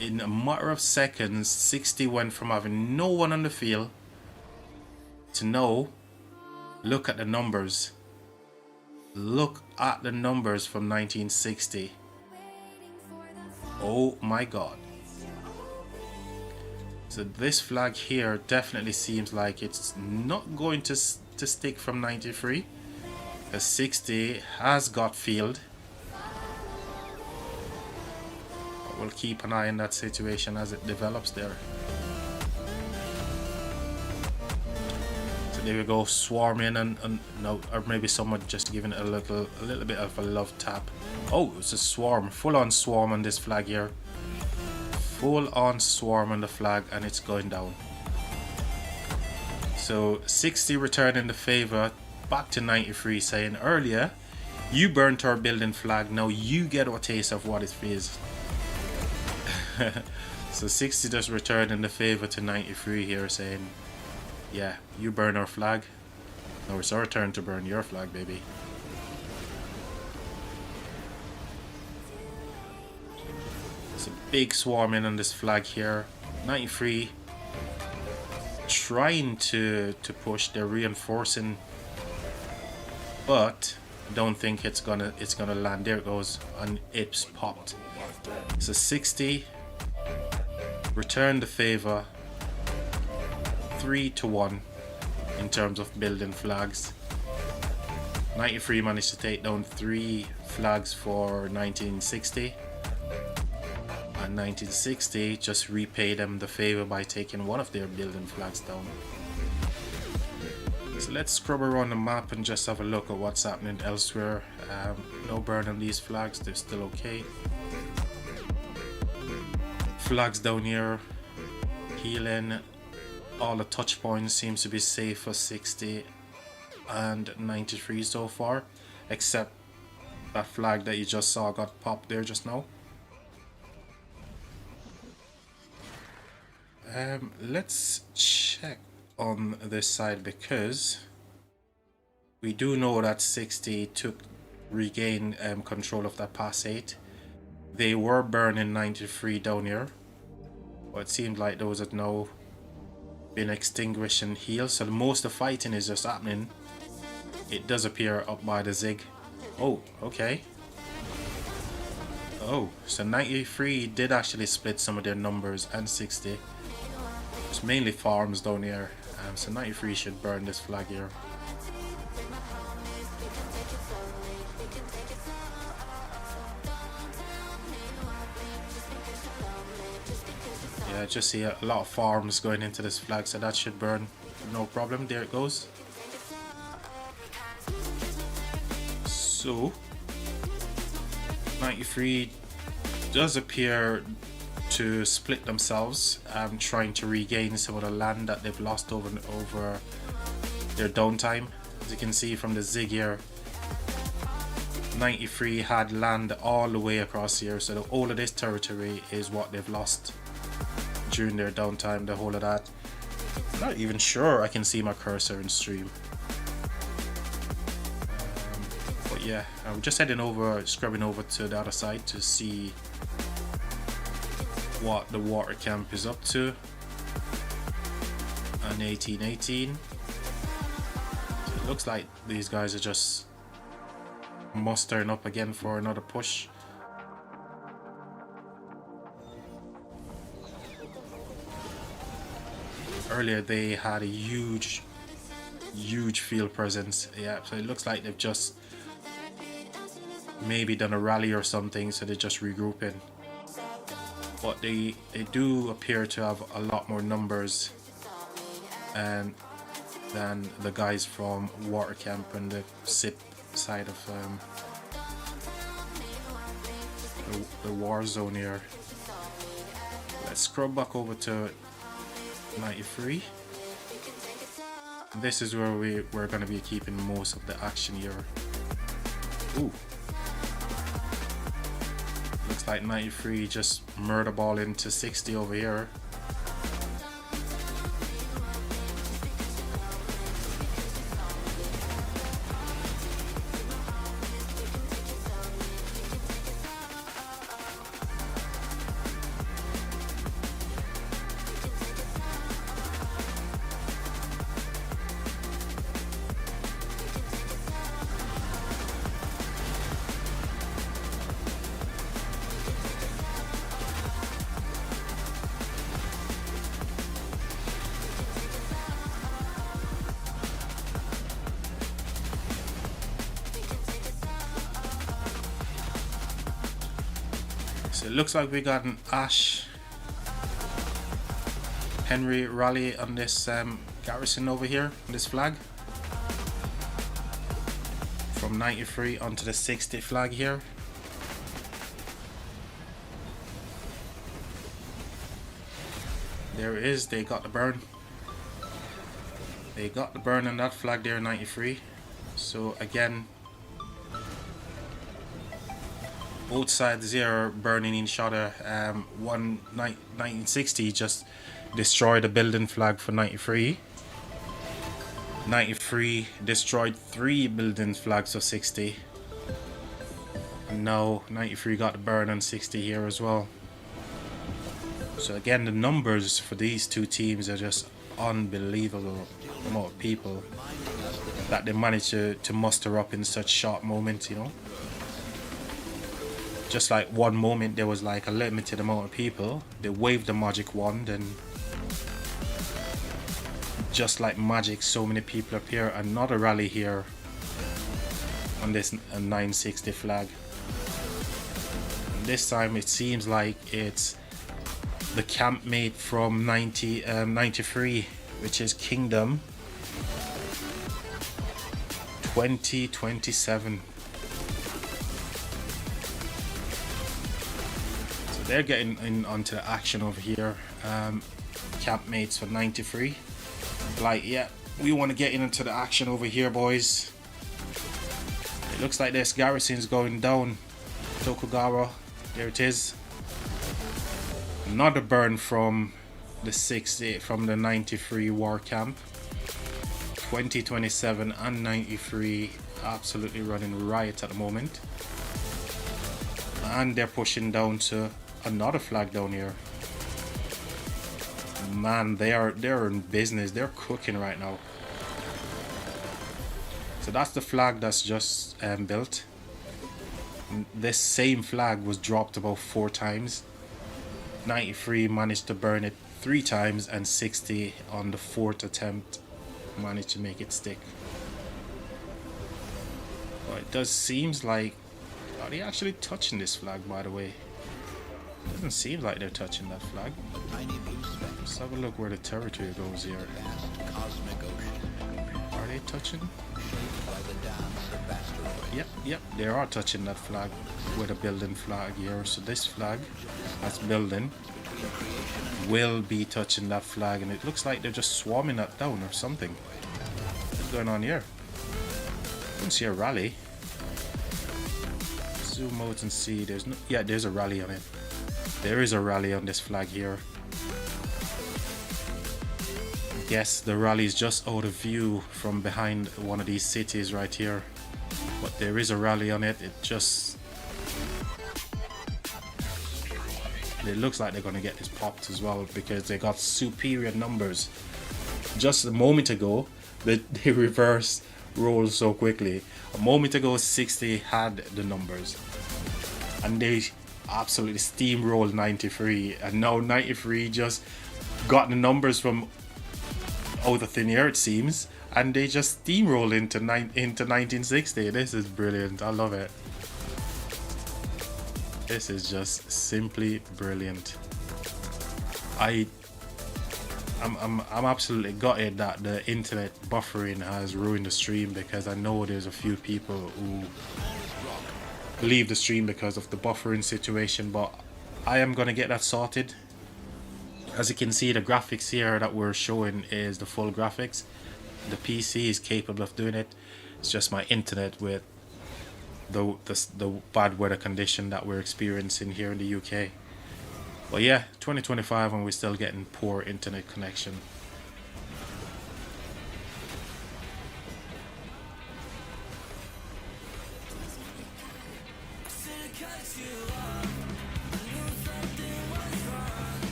In a matter of seconds, 60 went from having no one on the field to now, look at the numbers. Look at the numbers from 1960. Oh my god. So this flag here definitely seems like it's not going to stick from 93. Because 60 has got field. We'll keep an eye on that situation as it develops there. So there we go, swarm in and no, or maybe someone just giving it a little bit of a love tap. Oh, it's a swarm, full on swarm on this flag here. Full on swarm on the flag, and it's going down. So 60 returning the favor back to 93, saying earlier, you burnt our building flag, now you get a taste of what it feels. So 60 just returning the favor to 93 here, saying, yeah, you burn our flag, now it's our turn to burn your flag, baby. It's a big swarming on this flag here. 93 trying to push, they're reinforcing, but I don't think it's gonna land. There it goes, and it's popped. So 60 return the favor 3-1 in terms of building flags. 93 managed to take down 3 flags for 1960, and 1960 just repaid them the favor by taking one of their building flags down. So let's scrub around the map and just have a look at what's happening elsewhere. No burn on these flags, they're still okay. Flags down here, healing. All the touch points seems to be safe for 60 and 93 so far, except that flag that you just saw got popped there just now. Let's check on this side, because we do know that 60 regained control of that pass 8. They were burning 93 down here, but it seemed like those had now been extinguished and healed, so most of the fighting is just happening. It does appear up by the Zig. Oh, okay. Oh, so 93 did actually split some of their numbers, and 60. It's mainly farms down here, so 93 should burn this flag here. Yeah, I just see a lot of farms going into this flag, so that should burn no problem. There it goes. So 93 does appear to split themselves, trying to regain some of the land that they've lost over their downtime. As you can see from the Zig here, 93 had land all the way across here, so all of this territory is what they've lost during their downtime, the whole of that. I'm not even sure I can see my cursor in stream. But yeah, I'm just heading over, scrubbing over to the other side to see what the water camp is up to. And 1818. So it looks like these guys are just mustering up again for another push. Earlier they had a huge field presence. Yeah, so it looks like they've just maybe done a rally or something, so they're just regrouping. But they do appear to have a lot more numbers than the guys from water camp and the SIP side of the war zone here. Let's scrub back over to 93. This is where we're going to be keeping most of the action here. Ooh. Looks like 93 just murder ball into 60 over here. So it looks like we got an Ash Henry rally on this garrison over here, on this flag. From 93 onto the 60 flag here. There it is, they got the burn. They got the burn on that flag there, 93. So again, both sides here are burning each other. 1960 just destroyed a building flag for 93. 93 destroyed 3 building flags for 60. And now 93 got the burn on 60 here as well. So again, the numbers for these two teams are just unbelievable. The amount of people that they managed to muster up in such short moments, you know. Just like one moment there was like a limited amount of people, they waved the magic wand and just like magic so many people appear. Another rally here on this 960 flag. And this time it seems like it's the campmate from 93, which is Kingdom 2027. They're getting in onto the action over here. Campmates for 93. Like, yeah, we want to get into the action over here, boys. It looks like this garrison's going down. Tokugawa, there it is. Another burn from the 60, from the 93 war camp. 2027 and 93 absolutely running riot at the moment. And they're pushing down to another flag down here. Man, they're in business. They're cooking right now. So that's the flag that's just built. This same flag was dropped about 4 times. 93 managed to burn it 3 times, and 60 on the 4th attempt managed to make it stick. But it does seems like, are they actually touching this flag, by the way? Doesn't seem like they're touching that flag. Let's have a look where the territory goes here. Are they touching? Yep, they are touching that flag with a building flag here. So this flag that's building will be touching that flag, and it looks like they're just swarming that down or something. What's going on here? I don't see a rally. Zoom out and see. There's no. Yeah, there's a rally on it. There is a rally on this flag here. Yes, the rally is just out of view from behind one of these cities right here. But there is a rally on it. It just... it looks like they're going to get this popped as well, because they got superior numbers. Just a moment ago, they reversed rolled so quickly. A moment ago, 60 had the numbers. And they absolutely steamrolled 93. And now 93 just got the numbers from out of thin air, it seems, and they just steamroll into 1960. This is brilliant. I love it. This is just simply brilliant. I'm absolutely gutted that the internet buffering has ruined the stream, because I know there's a few people who leave the stream because of the buffering situation, but I am gonna get that sorted. As you can see, the graphics here that we're showing is the full graphics. The PC is capable of doing it. It's just my internet with the bad weather condition that we're experiencing here in the UK. But yeah, 2025 and we're still getting poor internet connection.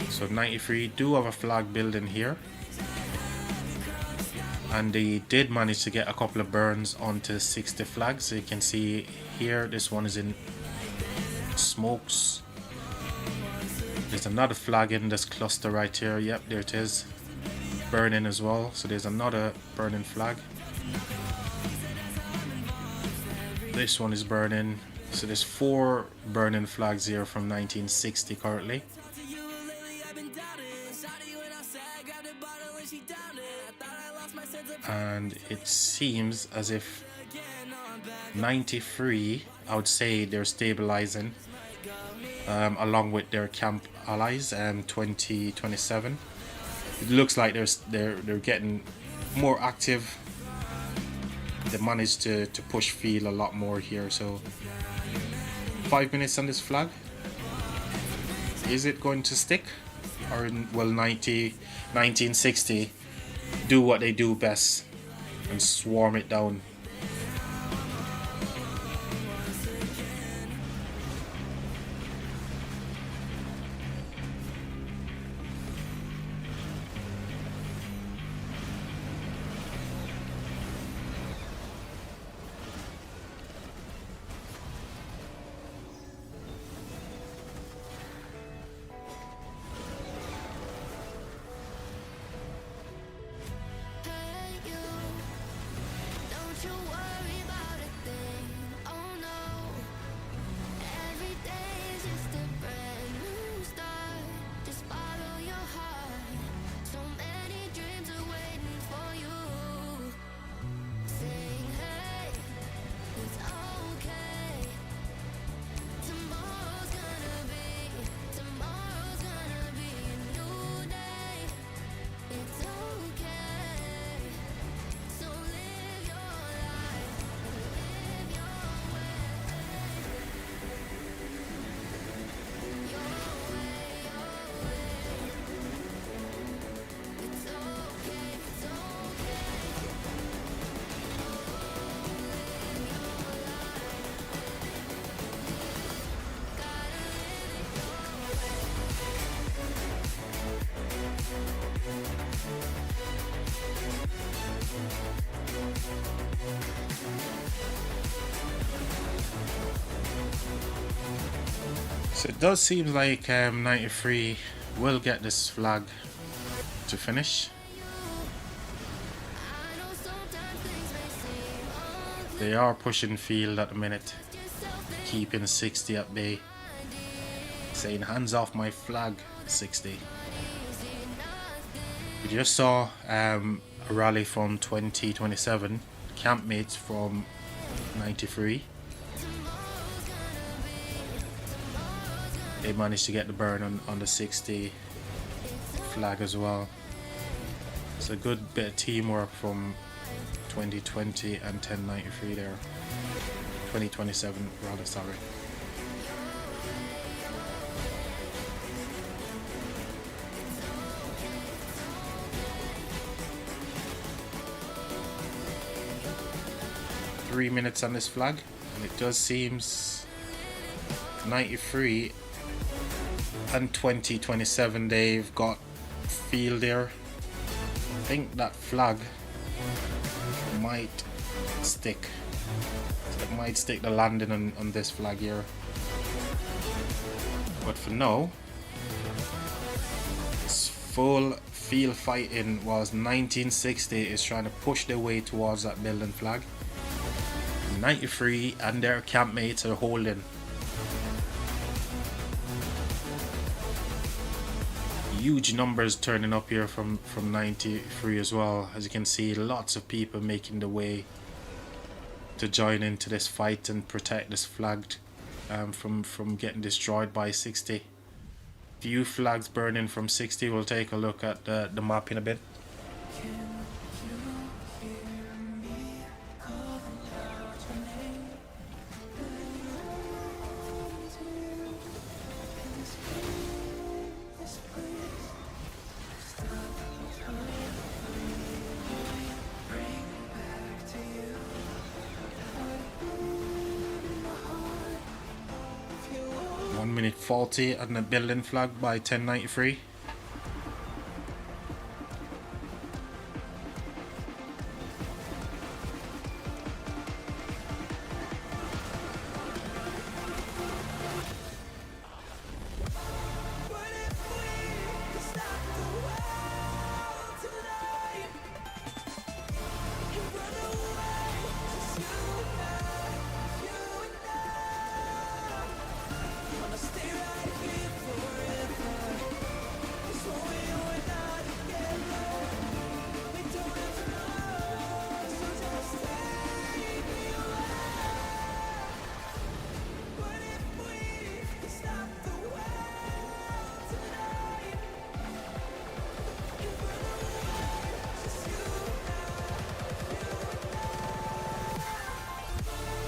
So 93 do have a flag building here, and they did manage to get a couple of burns onto 60 flags. So you can see here, this one is in smokes. There's another flag in this cluster right here. Yep, there it is, burning as well. So there's another burning flag. This one is burning. So there's 4 burning flags here from 1960 currently. And it seems as if 93, I would say they're stabilizing along with their camp allies. 2027, it looks like they're getting more active. They managed to push field a lot more here. So 5 minutes on this flag. Is it going to stick, or will 1960 do what they do best and swarm it down? Don't you worry about a thing. Oh no, every day is just a brand new start. Just follow your heart. So many dreams are waiting for you. Sing hey, it's okay. Tomorrow's gonna be a new day. It's okay. So live your life, live your way, your way, your way. It's okay, it's okay. Live your life. Gotta live it your way. So it does seem like 93 will get this flag to finish. I know sometimes things may seem unclear. They are pushing field at the minute, Yourself that keeping 60 at bay, saying hands off my flag, 60. easy, nothing. We just saw a rally from 2027, campmates from 93. They managed to get the burn on the 60 flag as well. It's a good bit of teamwork from 2020 and 1093 there. 2027 rather, sorry. Three minutes on this flag, and it does seems 93 and 2027 they've got field there. I think that flag might stick. It might stick the landing on this flag here. But for now, it's full field fighting whilst 1960 is trying to push their way towards that building flag. 93 and their campmates are holding. huge numbers turning up here from 93 as well. As you can see, lots of people making the way to join into this fight and protect this flag from getting destroyed by 60. Few flags burning from 60. We'll take a look at the map in a bit. Minute 40 and the building flag by 1093.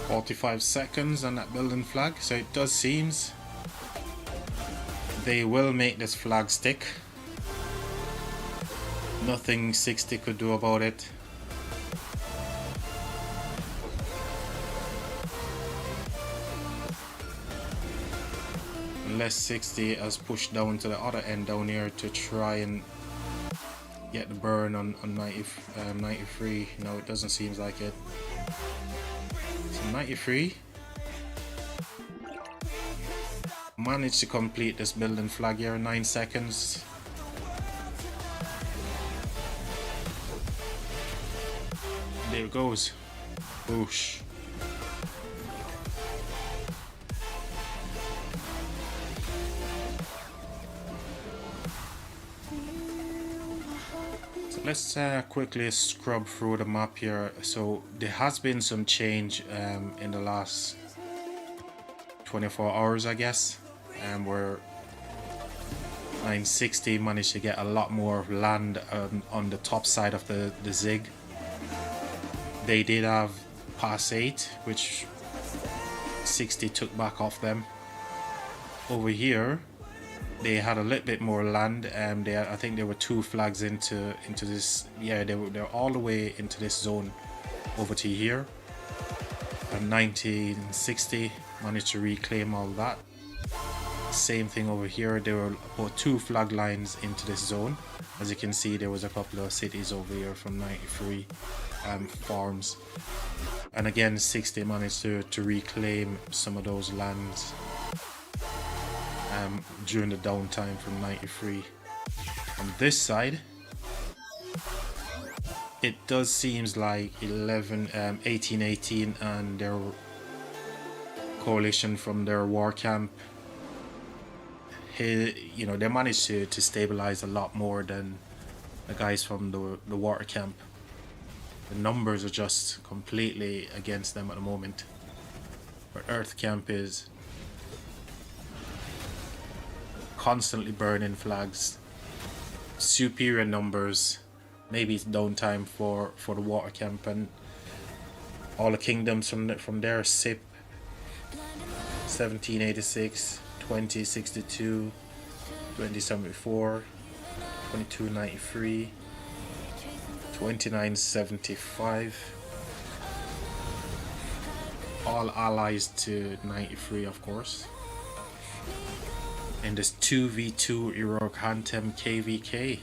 "45 seconds on that building flag," so it does seems they will make this flag stick. Nothing 60 could do about it. Unless 60 has pushed down to the other end down here to try and get the burn on 93. No, it doesn't seem like it. So 93 managed to complete this building flag here in 9 seconds. There it goes. Boosh. So let's quickly scrub through the map here. So there has been some change in the last 24 hours, I guess, where 960 managed to get a lot more land on the top side of the zig. They did have pass 8, which 60 took back off them. Over here, they had a little bit more land. I think there were 2 flags into this. Yeah, they're all the way into this zone over to here. And 1960 managed to reclaim all that. Same thing over here. There were about 2 flag lines into this zone. As you can see, there was a couple of cities over here from 93 farms, and again 60 managed to reclaim some of those lands during the downtime from 93. On this side, it does seems like 1818 and their coalition from their war camp, you know, they managed to stabilize a lot more than the guys from the water camp. The numbers are just completely against them at the moment. But Earth Camp is constantly burning flags. Superior numbers. Maybe it's downtime for the water camp, and all the kingdoms from there: SIP 1786, 2062, 2074, 2293. 2975, all allies to 93, of course. And this 2v2 Heroic Anthem KVK.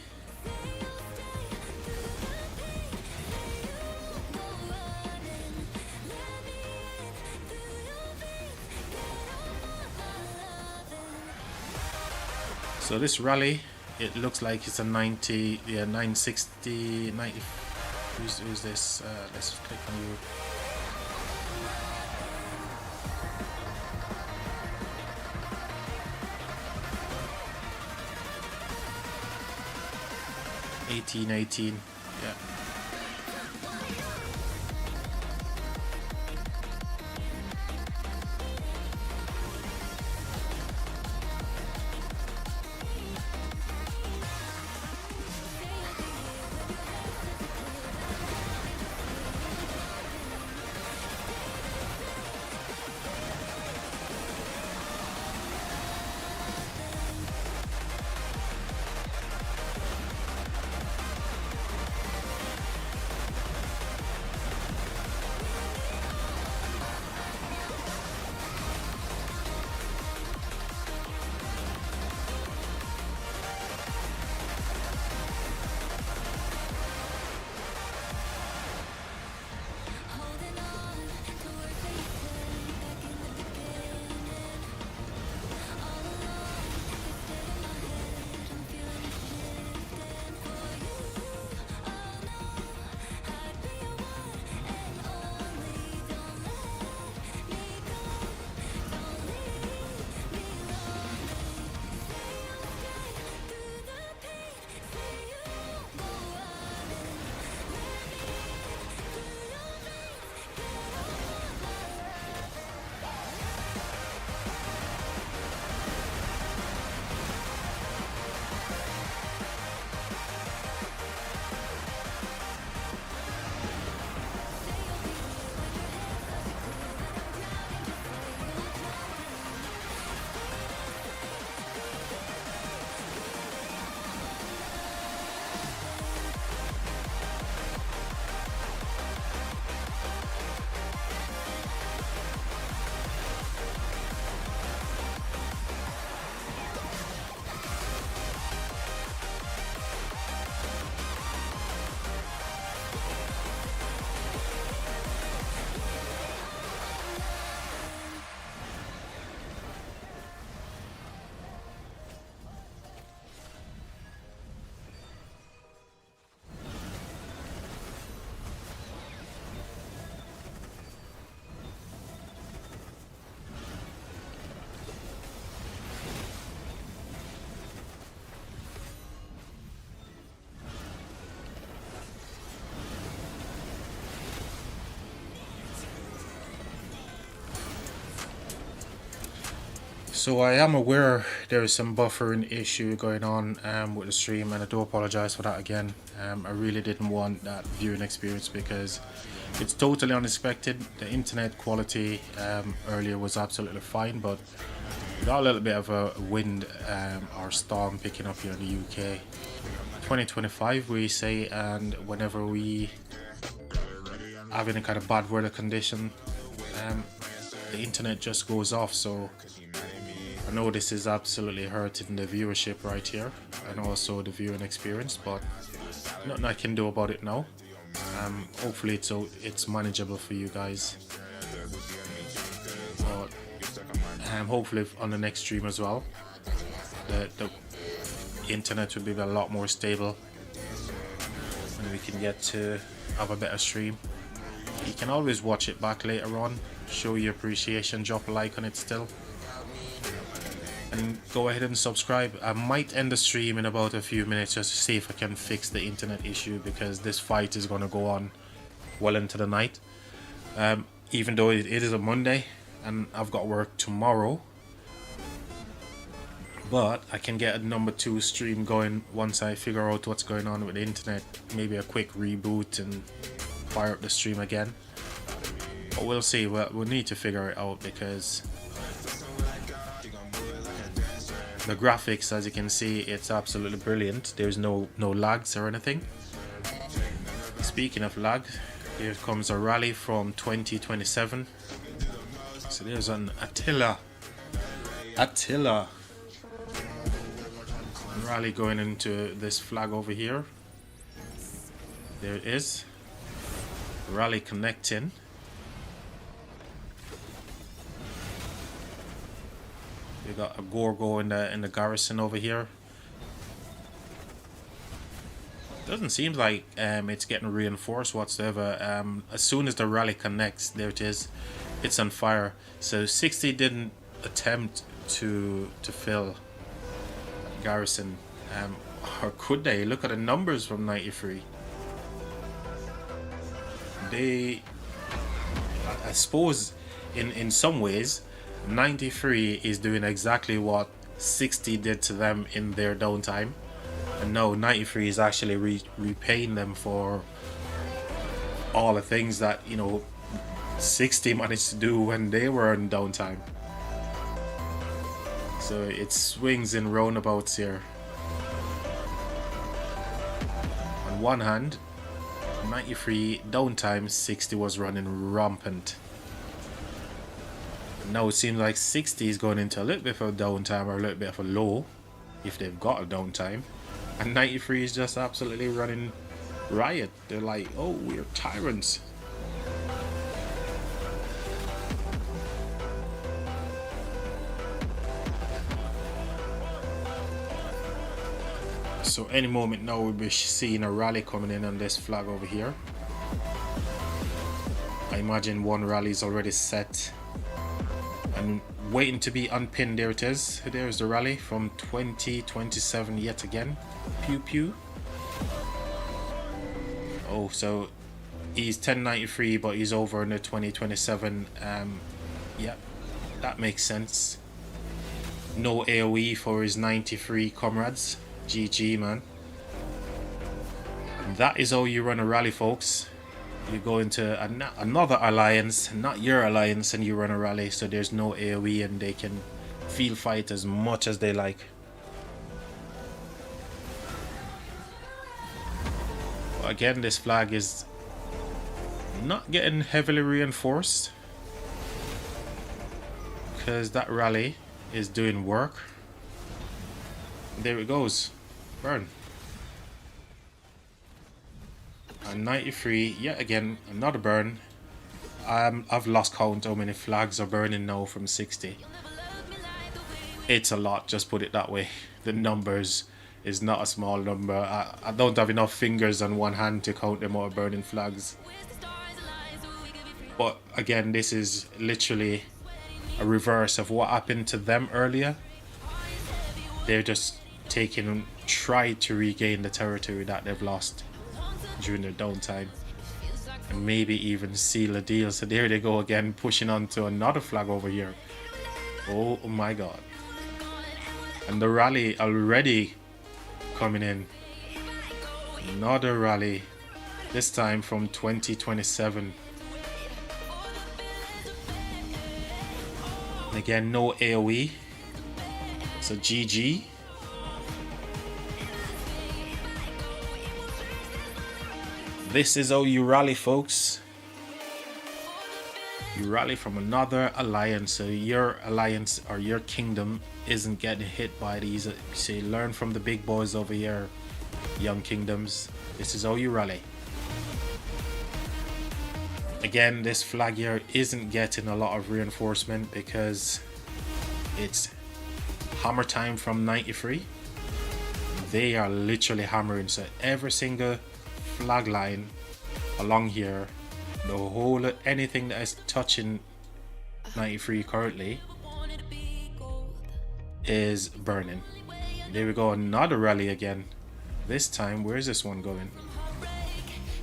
So this rally, it looks like it's a 90, yeah, 960, 90. Who's this? Let's click on you. 1818. Yeah. So I am aware there is some buffering issue going on with the stream, and I do apologize for that again. I really didn't want that viewing experience because it's totally unexpected. The internet quality earlier was absolutely fine, but we got a little bit of a wind or storm picking up here in the UK. 2025 we say, and whenever we have any kind of bad weather condition, the internet just goes off. So I know this is absolutely hurting the viewership right here and also the viewing experience, but nothing I can do about it now. Hopefully it's manageable for you guys. But hopefully on the next stream as well, the internet will be a lot more stable and we can get to have a better stream. You can always watch it back later on, show your appreciation, drop a like on it still, and go ahead and subscribe. I might end the stream in about a few minutes just to see if I can fix the internet issue, because this fight is going to go on well into the night. Even though it is a Monday and I've got work tomorrow, but I can get a number 2 stream going once I figure out what's going on with the internet. Maybe a quick reboot and fire up the stream again, but we'll see. We'll need to figure it out, because the graphics, as you can see, it's absolutely brilliant. There's no lags or anything. Speaking of lag, here comes a rally from 2027. So there's an Attila rally going into this flag over here. There it is, rally connecting. We got a Gorgo in the garrison over here. Doesn't seem like it's getting reinforced whatsoever. As soon as the rally connects, there it is, it's on fire. So 60 didn't attempt to fill garrison. Or could they? Look at the numbers from 93. I suppose in some ways 93 is doing exactly what 60 did to them in their downtime, and now 93 is actually repaying them for all the things that, you know, 60 managed to do when they were in downtime. So it swings in roundabouts here. On one hand, 93 downtime, 60 was running rampant. Now it seems like 60 is going into a little bit of a downtime, or a little bit of a low, if they've got a downtime. And 93 is just absolutely running riot. They're like, oh, we're tyrants. So any moment now we'll be seeing a rally coming in on this flag over here. I imagine one rally is already set and waiting to be unpinned. There it is. There's the rally from 2027 yet again. Pew pew. Oh, so he's 1093, but he's over in the 2027. Yeah, that makes sense. No AoE for his 93 comrades. GG, man. And that is how you run a rally, folks. You go into another alliance, not your alliance, and you run a rally, so there's no AoE and they can field fight as much as they like. But again, this flag is not getting heavily reinforced because that rally is doing work. There it goes. Burn. And 93, yet again, another burn. I've lost count how many flags are burning now from 60. It's a lot, just put it that way. The numbers is not a small number. I don't have enough fingers on one hand to count them all burning flags. But again, this is literally a reverse of what happened to them earlier. They're just tried to regain the territory that they've lost during their downtime, and maybe even seal a deal. So there they go again, pushing on to another flag over here. Oh my god. And the rally already coming in. Another rally, this time from 2027. And again, no AoE. So GG. This is how you rally, folks. You rally from another alliance, so your alliance or your kingdom isn't getting hit by these. Say, learn from the big boys over here, young kingdoms. This is how you rally. Again, this flag here isn't getting a lot of reinforcement because it's hammer time from 93. They are literally hammering, so every single flag line along here, the whole anything that is touching 93 currently is burning. There we go, another rally again. This time, where is this one going?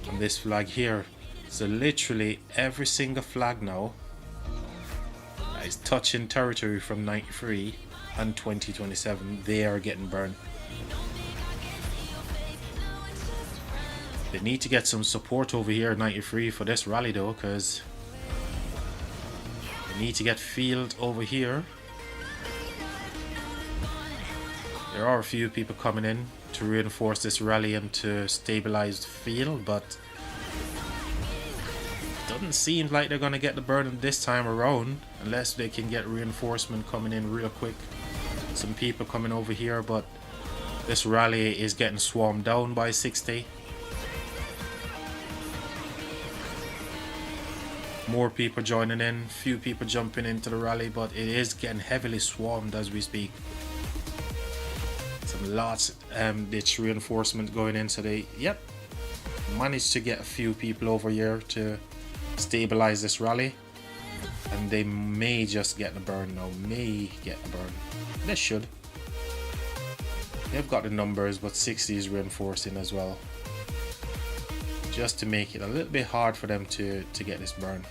On this flag here. So literally every single flag now that is touching territory from 93 and 2027, they are getting burned. They need to get some support over here at 93 for this rally though, because they need to get field over here. There are a few people coming in to reinforce this rally and to stabilize the field, but it doesn't seem like they're going to get the burden this time around unless they can get reinforcement coming in real quick. Some people coming over here, but this rally is getting swarmed down by 60. More people joining in, few people jumping into the rally, but it is getting heavily swarmed as we speak. Some lots ditch reinforcement going in, so they managed to get a few people over here to stabilize this rally, and they may just get the burn now. May get the burn. They should. They've got the numbers, but 60 is reinforcing as well, just to make it a little bit hard for them to get this burn.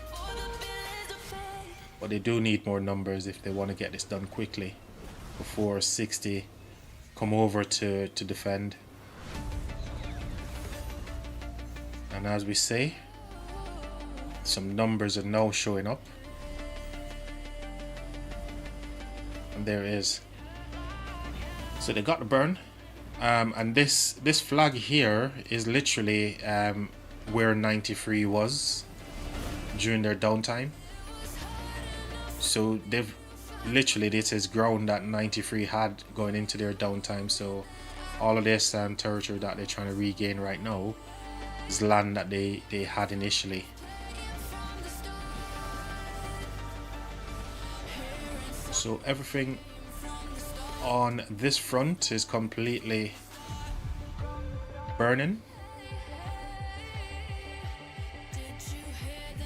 But they do need more numbers if they want to get this done quickly before 60 come over to defend. And as we say, some numbers are now showing up. And there is. So they got the burn. And this flag here is literally where 93 was during their downtime. So they've literally, this is ground that 93 had going into their downtime. So all of this territory that they're trying to regain right now is land that they had initially. So everything on this front is completely burning.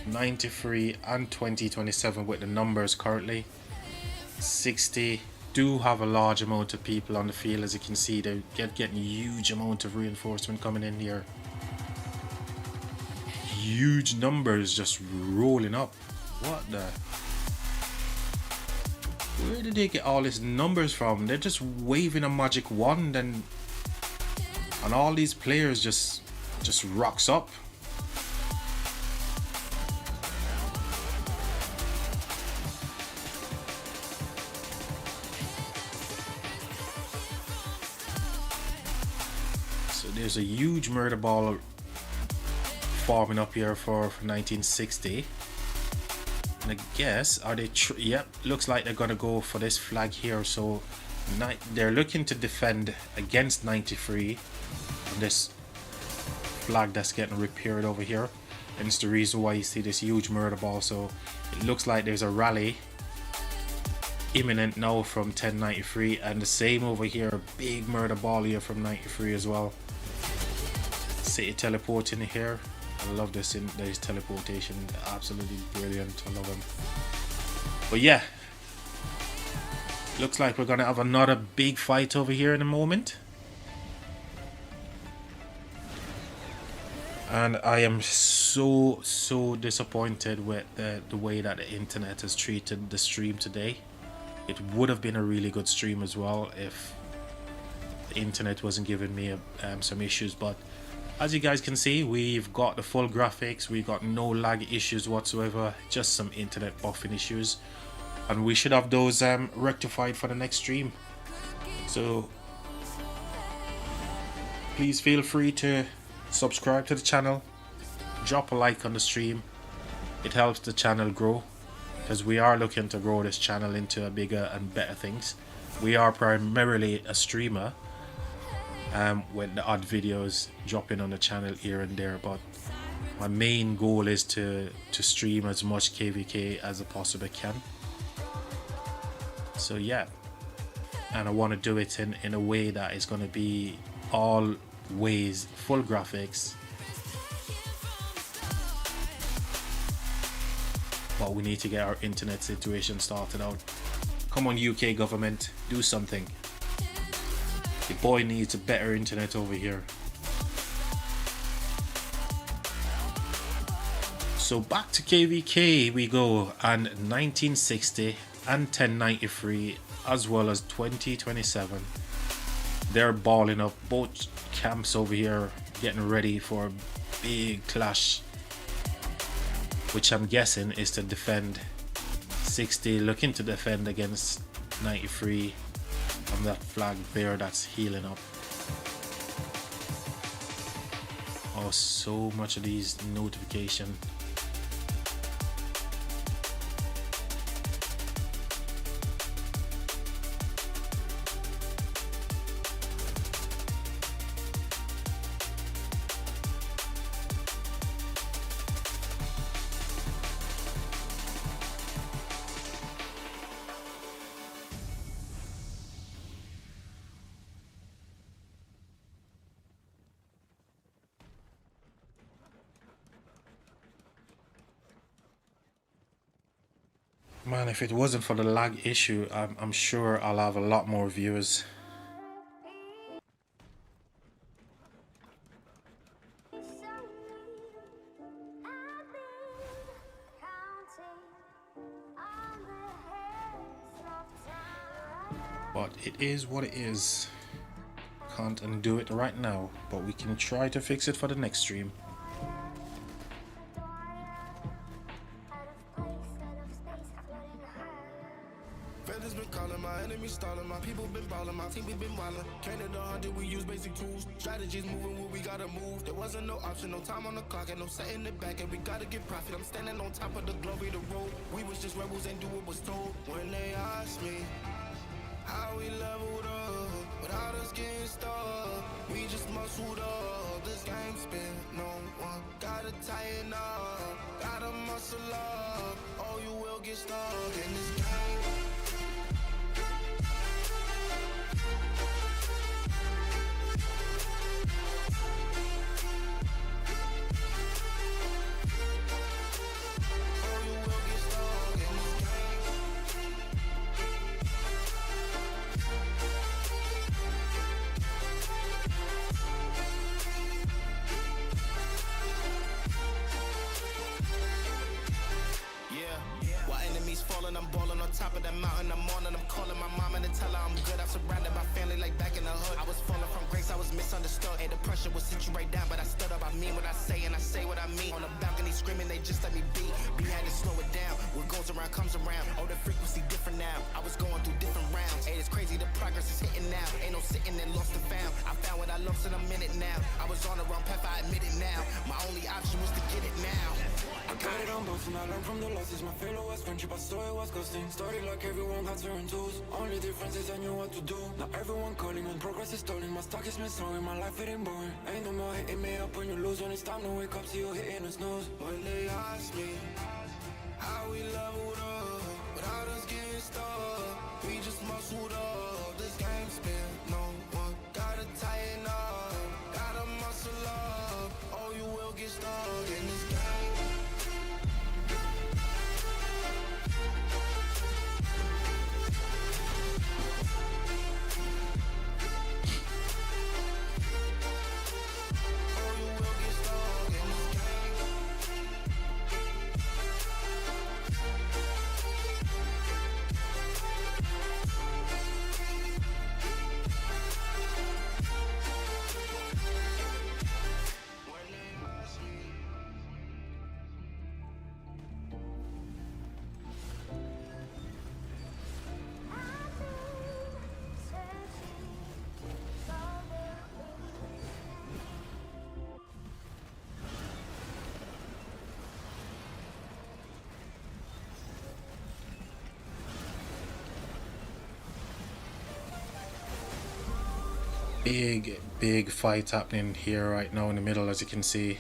93 and 2027 with the numbers currently. 60 do have a large amount of people on the field. As you can see, they're getting a huge amount of reinforcement coming in here. Huge numbers just rolling up. What the? Where did they get all these numbers from? They're just waving a magic wand and all these players just rocks up. So there's a huge murder ball forming up here for 1960. And I guess, are they yep, looks like they're gonna go for this flag here. So they're looking to defend against 93 on this flag that's getting repaired over here, and it's the reason why you see this huge murder ball. So it looks like there's a rally imminent now from 1093, and the same over here, a big murder ball here from 93 as well. City teleporting here. I love this in this teleportation, absolutely brilliant. I love him. But yeah, looks like we're gonna have another big fight over here in a moment. And I am so disappointed with the way that the internet has treated the stream today. It would have been a really good stream as well if the internet wasn't giving me some issues, but as you guys can see, we've got the full graphics, we've got no lag issues whatsoever, just some internet buffing issues, and we should have those rectified for the next stream. So please feel free to subscribe to the channel, drop a like on the stream. It helps the channel grow, because we are looking to grow this channel into a bigger and better things. We are primarily a streamer, with the odd videos dropping on the channel here and there, but my main goal is to stream as much KVK as I possibly can. So yeah, and I want to do it in a way that is going to be always full graphics, but we need to get our internet situation sorted out. Come on, UK government, do something. The boy needs a better internet over here. So back to KVK we go, and 1960 and 1093 as well as 2027. They're balling up. Both camps over here getting ready for a big clash, which I'm guessing is to defend. 60 looking to defend against 93 on that flag there that's healing up. Oh, so much of these notifications. Man, if it wasn't for the lag issue, I'm sure I'll have a lot more viewers. But it is what it is. Can't undo it right now, but we can try to fix it for the next stream. Feathers been calling, my enemies stalling, my people been balling, my team we been wildin'. Canada 100, we use basic tools. Strategies moving where we gotta move. There wasn't no option, no time on the clock, and no setting it back, and we gotta get profit. I'm standing on top of the glory, the road. We was just rebels and do what was told. When they asked me how we leveled up, without us getting stuck, we just muscled up. This game spin, no one gotta tighten up, gotta muscle up, or you will get stuck in this game. Falling, I'm balling on top of that mountain. I'm on and I'm calling my mama to tell her I'm good. I'm surrounded by family like back in the hood. I was falling from grace, I was misunderstood. And the pressure would sit you right down, but I stood up. I mean what I say and I say what I mean. On the balcony screaming, they just let me be. Be had to slow it down. What goes around comes around. Oh, the frequency different now. I was going through different rounds. Hey, it's crazy, the progress is hitting now. Ain't no sitting and lost and found. I found what I lost in a minute now. I was on the wrong path, I admit it now. My only option was to get it now. I got it on both and I learned from the losses. My failure was friendship, I saw it was costing. Started like everyone had certain tools. Only difference is I knew what to do. Now everyone calling when progress is stalling. My stock is missing, my life it ain't boring. Ain't no more hitting me up when you lose. When it's time to wake up, see you hitting the snooze. When they ask me how we leveled up, without us getting stuck, we just muscled up. This game spin, no one gotta tighten up, gotta muscle up, or you will get stuck in this game. Big fight happening here right now in the middle, as you can see.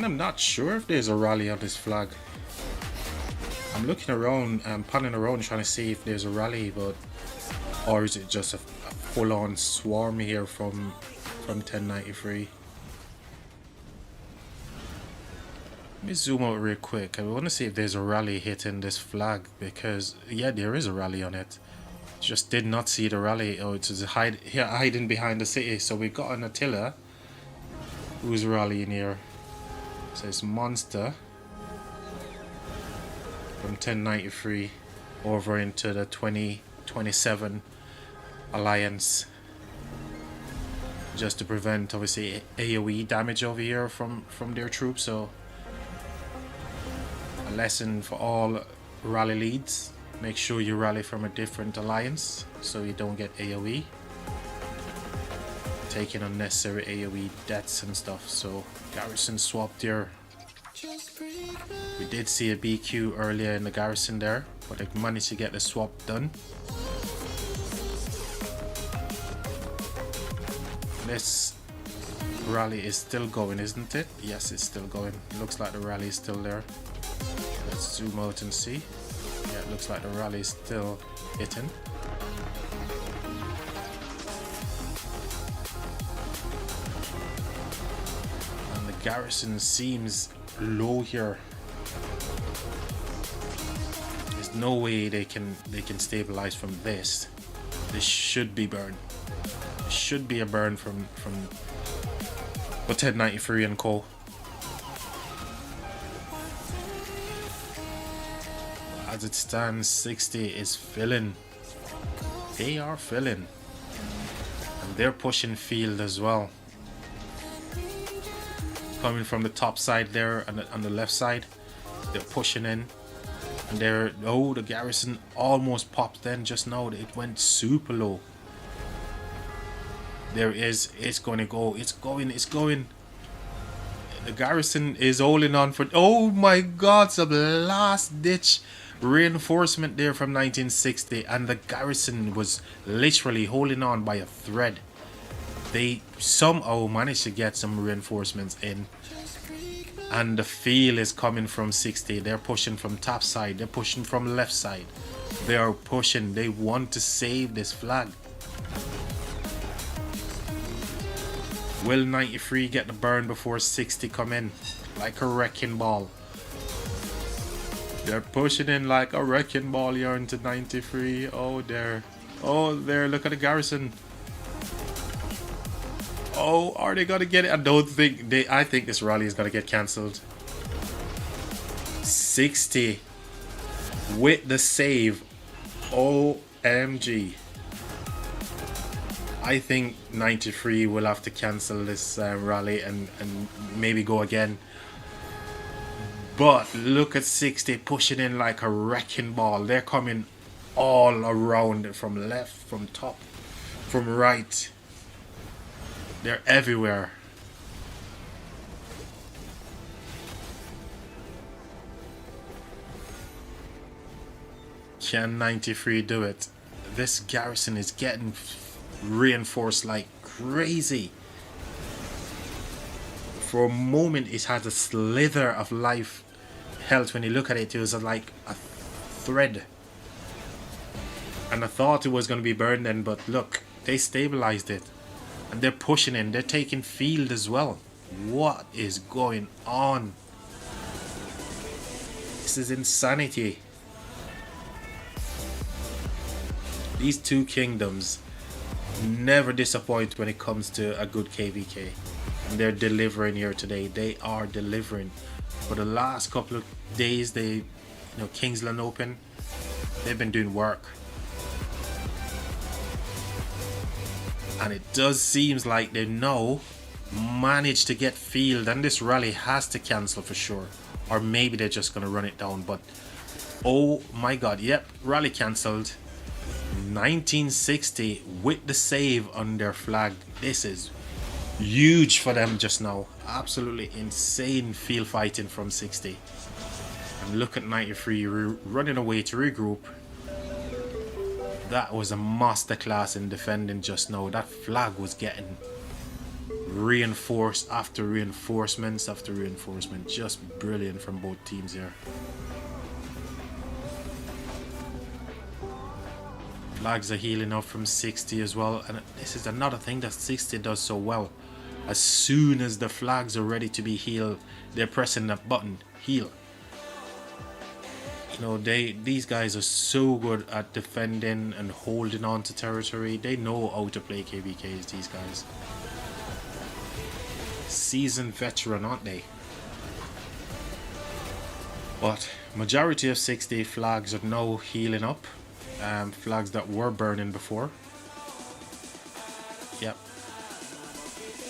And I'm not sure if there's a rally on this flag. I'm looking around and panning around trying to see if there's a rally, but or is it just a full-on swarm here from 1093? Let me zoom out real quick. I want to see if there's a rally hitting this flag, because yeah, there is a rally on it. Just did not see the rally. Oh, it's just hiding behind the city. So we've got an Attila who's rallying here. It says Monster from 1093 over into the 2027 Alliance, just to prevent obviously AoE damage over here from their troops. So a lesson for all rally leads: make sure you rally from a different alliance so you don't get AoE, taking unnecessary AoE deaths and stuff. So garrison swapped here. We did see a BQ earlier in the garrison there, but I managed to get the swap done. This rally is still going, isn't it? Yes, it's still going. Looks like the rally is still there. Let's zoom out and see. Yeah, it looks like the rally is still hitting. And the garrison seems low here. There's no way they can stabilize from this. This should be burned. Should be a burn from 1093 and co. As it stands, 60 is filling. They are filling, and they're pushing field as well. Coming from the top side there and on the left side, they're pushing in, and they're the garrison almost popped then just now. It went super low. There is, it's going to go, it's going. The garrison is holding on for, oh my god, some last ditch reinforcement there from 1960, and the garrison was literally holding on by a thread. They somehow managed to get some reinforcements in, and the feel is coming from 60. They're pushing from top side, they're pushing from left side, they are pushing. They want to save this flag. Will 93 get the burn before 60 come in like a wrecking ball? They're pushing in like a wrecking ball here into 93. Oh there, look at the garrison. Oh, are they gonna get it? I think this rally is gonna get cancelled. 60 with the save. OMG. I think 93 will have to cancel this rally and maybe go again. But look at 60 pushing in like a wrecking ball. They're coming all around, from left, from top, from right. They're everywhere. Can 93 do it? This garrison is getting reinforced like crazy. For a moment it had a slither of life health. When you look at it, it was like a thread, and I thought it was going to be burned then, but look, they stabilized it and they're pushing in. They're taking field as well. What is going on? This is insanity. These two kingdoms never disappoint when it comes to a good KVK, and they're delivering here today. They are delivering. For the last couple of days, Kingsland Open, they've been doing work, and it does seems like they now managed to get field, and this rally has to cancel for sure, or maybe they're just gonna run it down. But oh my god, yep, rally cancelled. 1960 with the save on their flag. This is huge for them just now. Absolutely insane field fighting from 60. And look at 93 running away to regroup. That was a masterclass in defending just now. That flag was getting reinforce after reinforcements after reinforcement. Just brilliant from both teams here. Flags are healing up from 60 as well, and this is another thing that 60 does so well. As soon as the flags are ready to be healed, they're pressing that button, heal. You know, these guys are so good at defending and holding on to territory. They know how to play KVKs, these guys. Seasoned veteran, aren't they? But majority of 60 flags are now healing up. Flags that were burning before. Yep.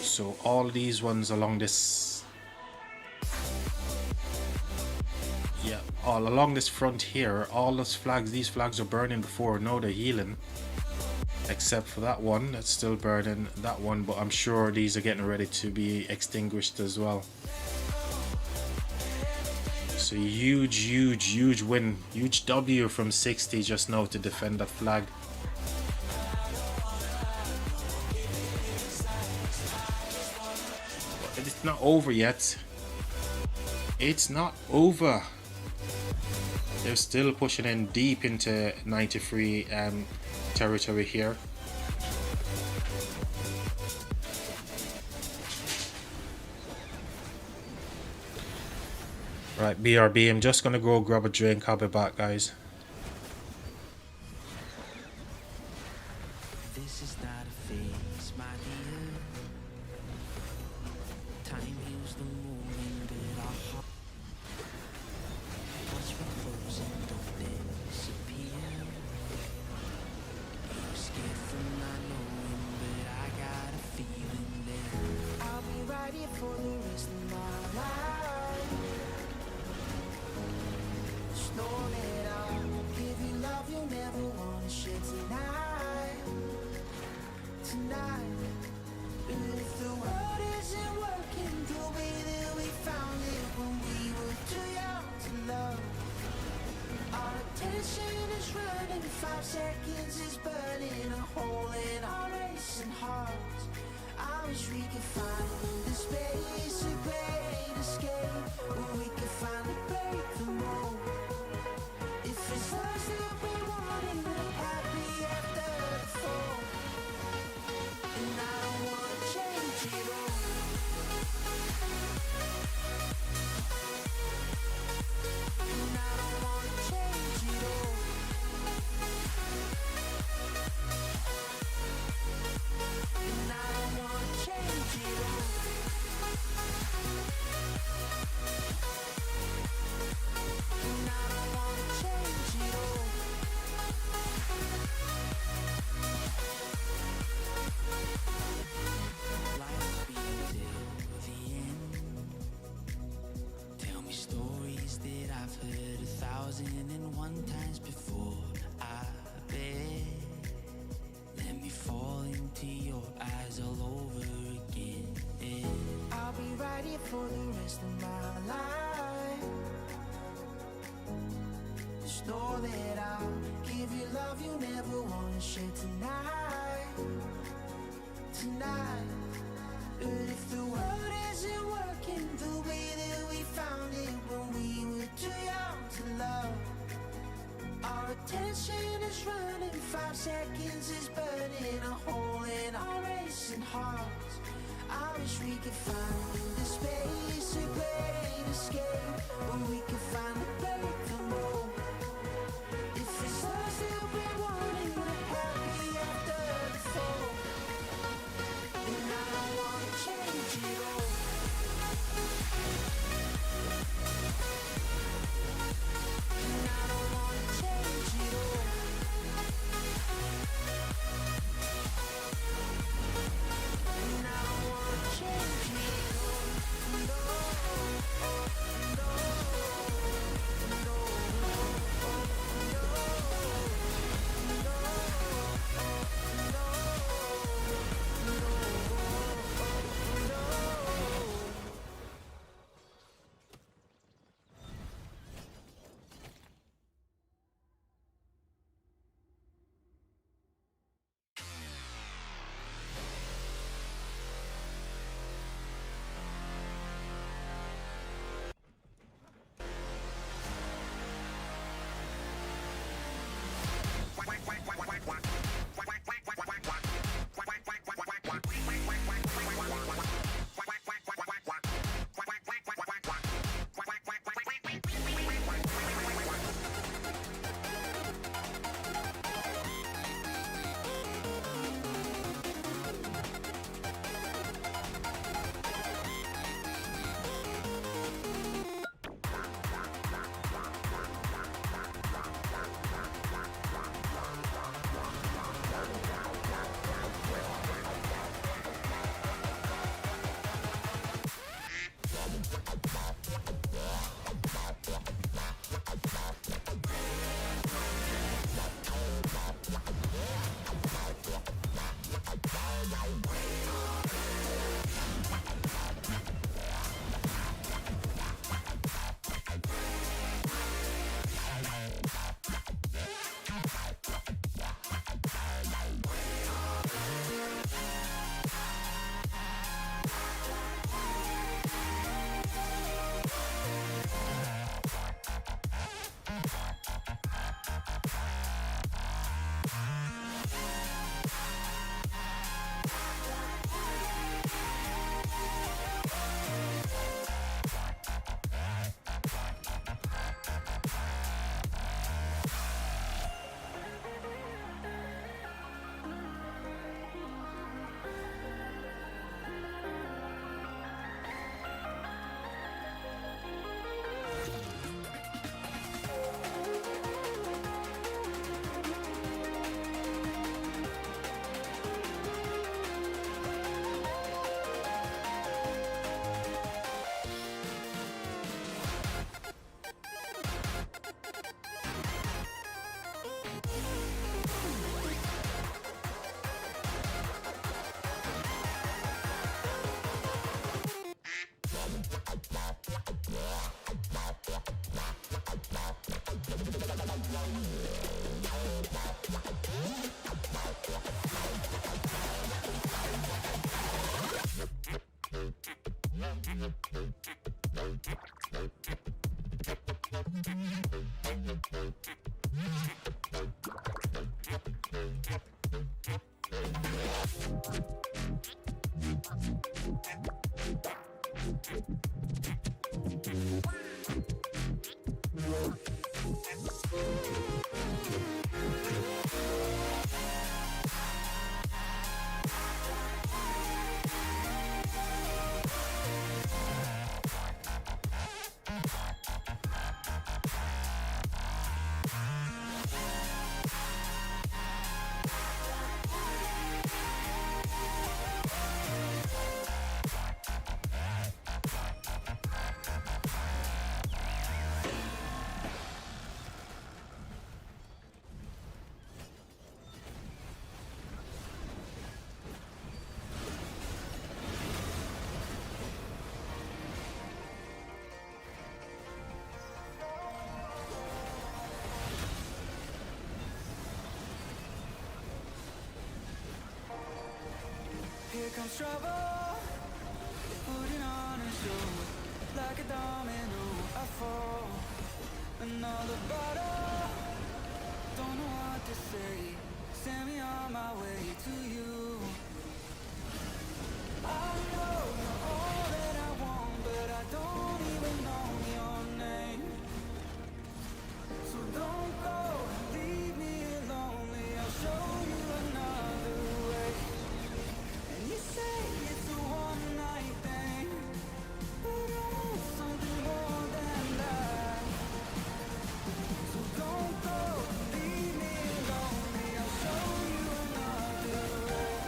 So all these ones along this, yeah, all along this front here, all those flags, these flags are burning before. Now they're healing, except for that one that's still burning, that one, but I'm sure these are getting ready to be extinguished as well. So huge win, huge W from 60 just now to defend that flag. But it's not over yet. It's not over. They're still pushing in deep into 93 territory here. Right, BRB, I'm just gonna go grab a drink. I'll be back, guys. This is not a phase, my dear. Time heals the moment that our heart. Once we're frozen, don't disappear. You're scared from not knowing, but I got a feeling that I'll be right here for the rest of my life. Know that I'll give you love you'll never want to share tonight. Tonight, if the world isn't working the way that we found it when we were too young to love, our attention is running, 5 seconds is burning a hole in our racing hearts. I wish we could find the space, a great escape, where we could finally break the mold. If it's us that we want and we're happy after the fall, and I don't wanna change it all. And I don't wanna change it all. And I don't wanna change it all. And I don't wanna change it all. Life be till the end. Tell me stories that I've heard 1,001 times before. I bet. Let me fall into your eyes all over again. I'll be right here for the rest of my life. Just know that I'll give you love you never want to share tonight. Tonight. But if the world isn't working the way that we found it when we were too young to love, our attention is running, 5 seconds is burning a hole in our racing hearts. I wish we could find the space, a great escape, where we could finally break the mold. If it's us that we want and we're happy after the fall, then I don't wanna change it all. And I don't wanna change it all. And I don't wanna change it all. No, no. Here comes trouble, putting on a show. Like a domino, I fall. Another bottle, don't know what to say. Send me on my way to you. I know you're all that I want, but I don't even know your name. So don't go, leave me lonely. I'll show you another way. And you say it's a one-night thing, but I want something more than that. So don't go, leave me lonely. I'll show you another way.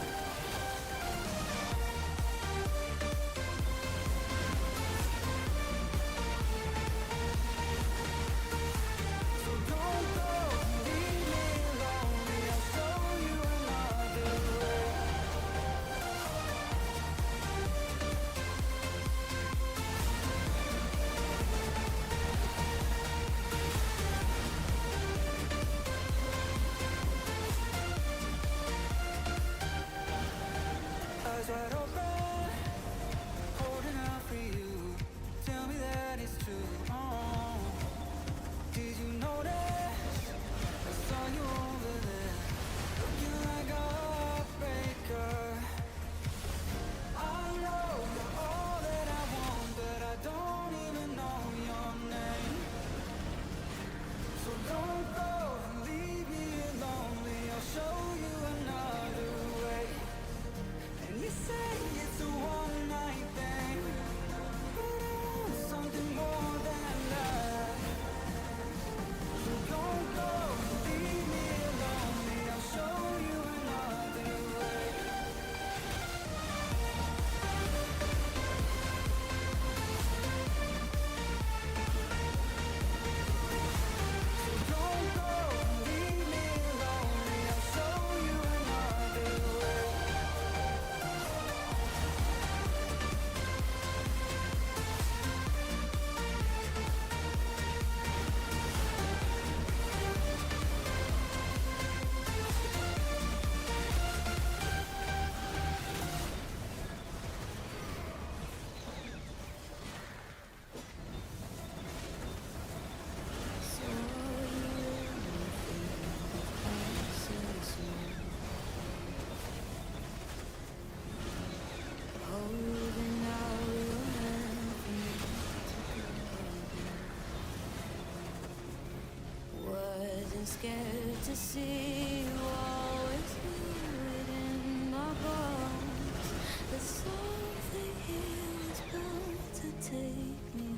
scared to see you always feel it in my bones. There's something here that's bound to take me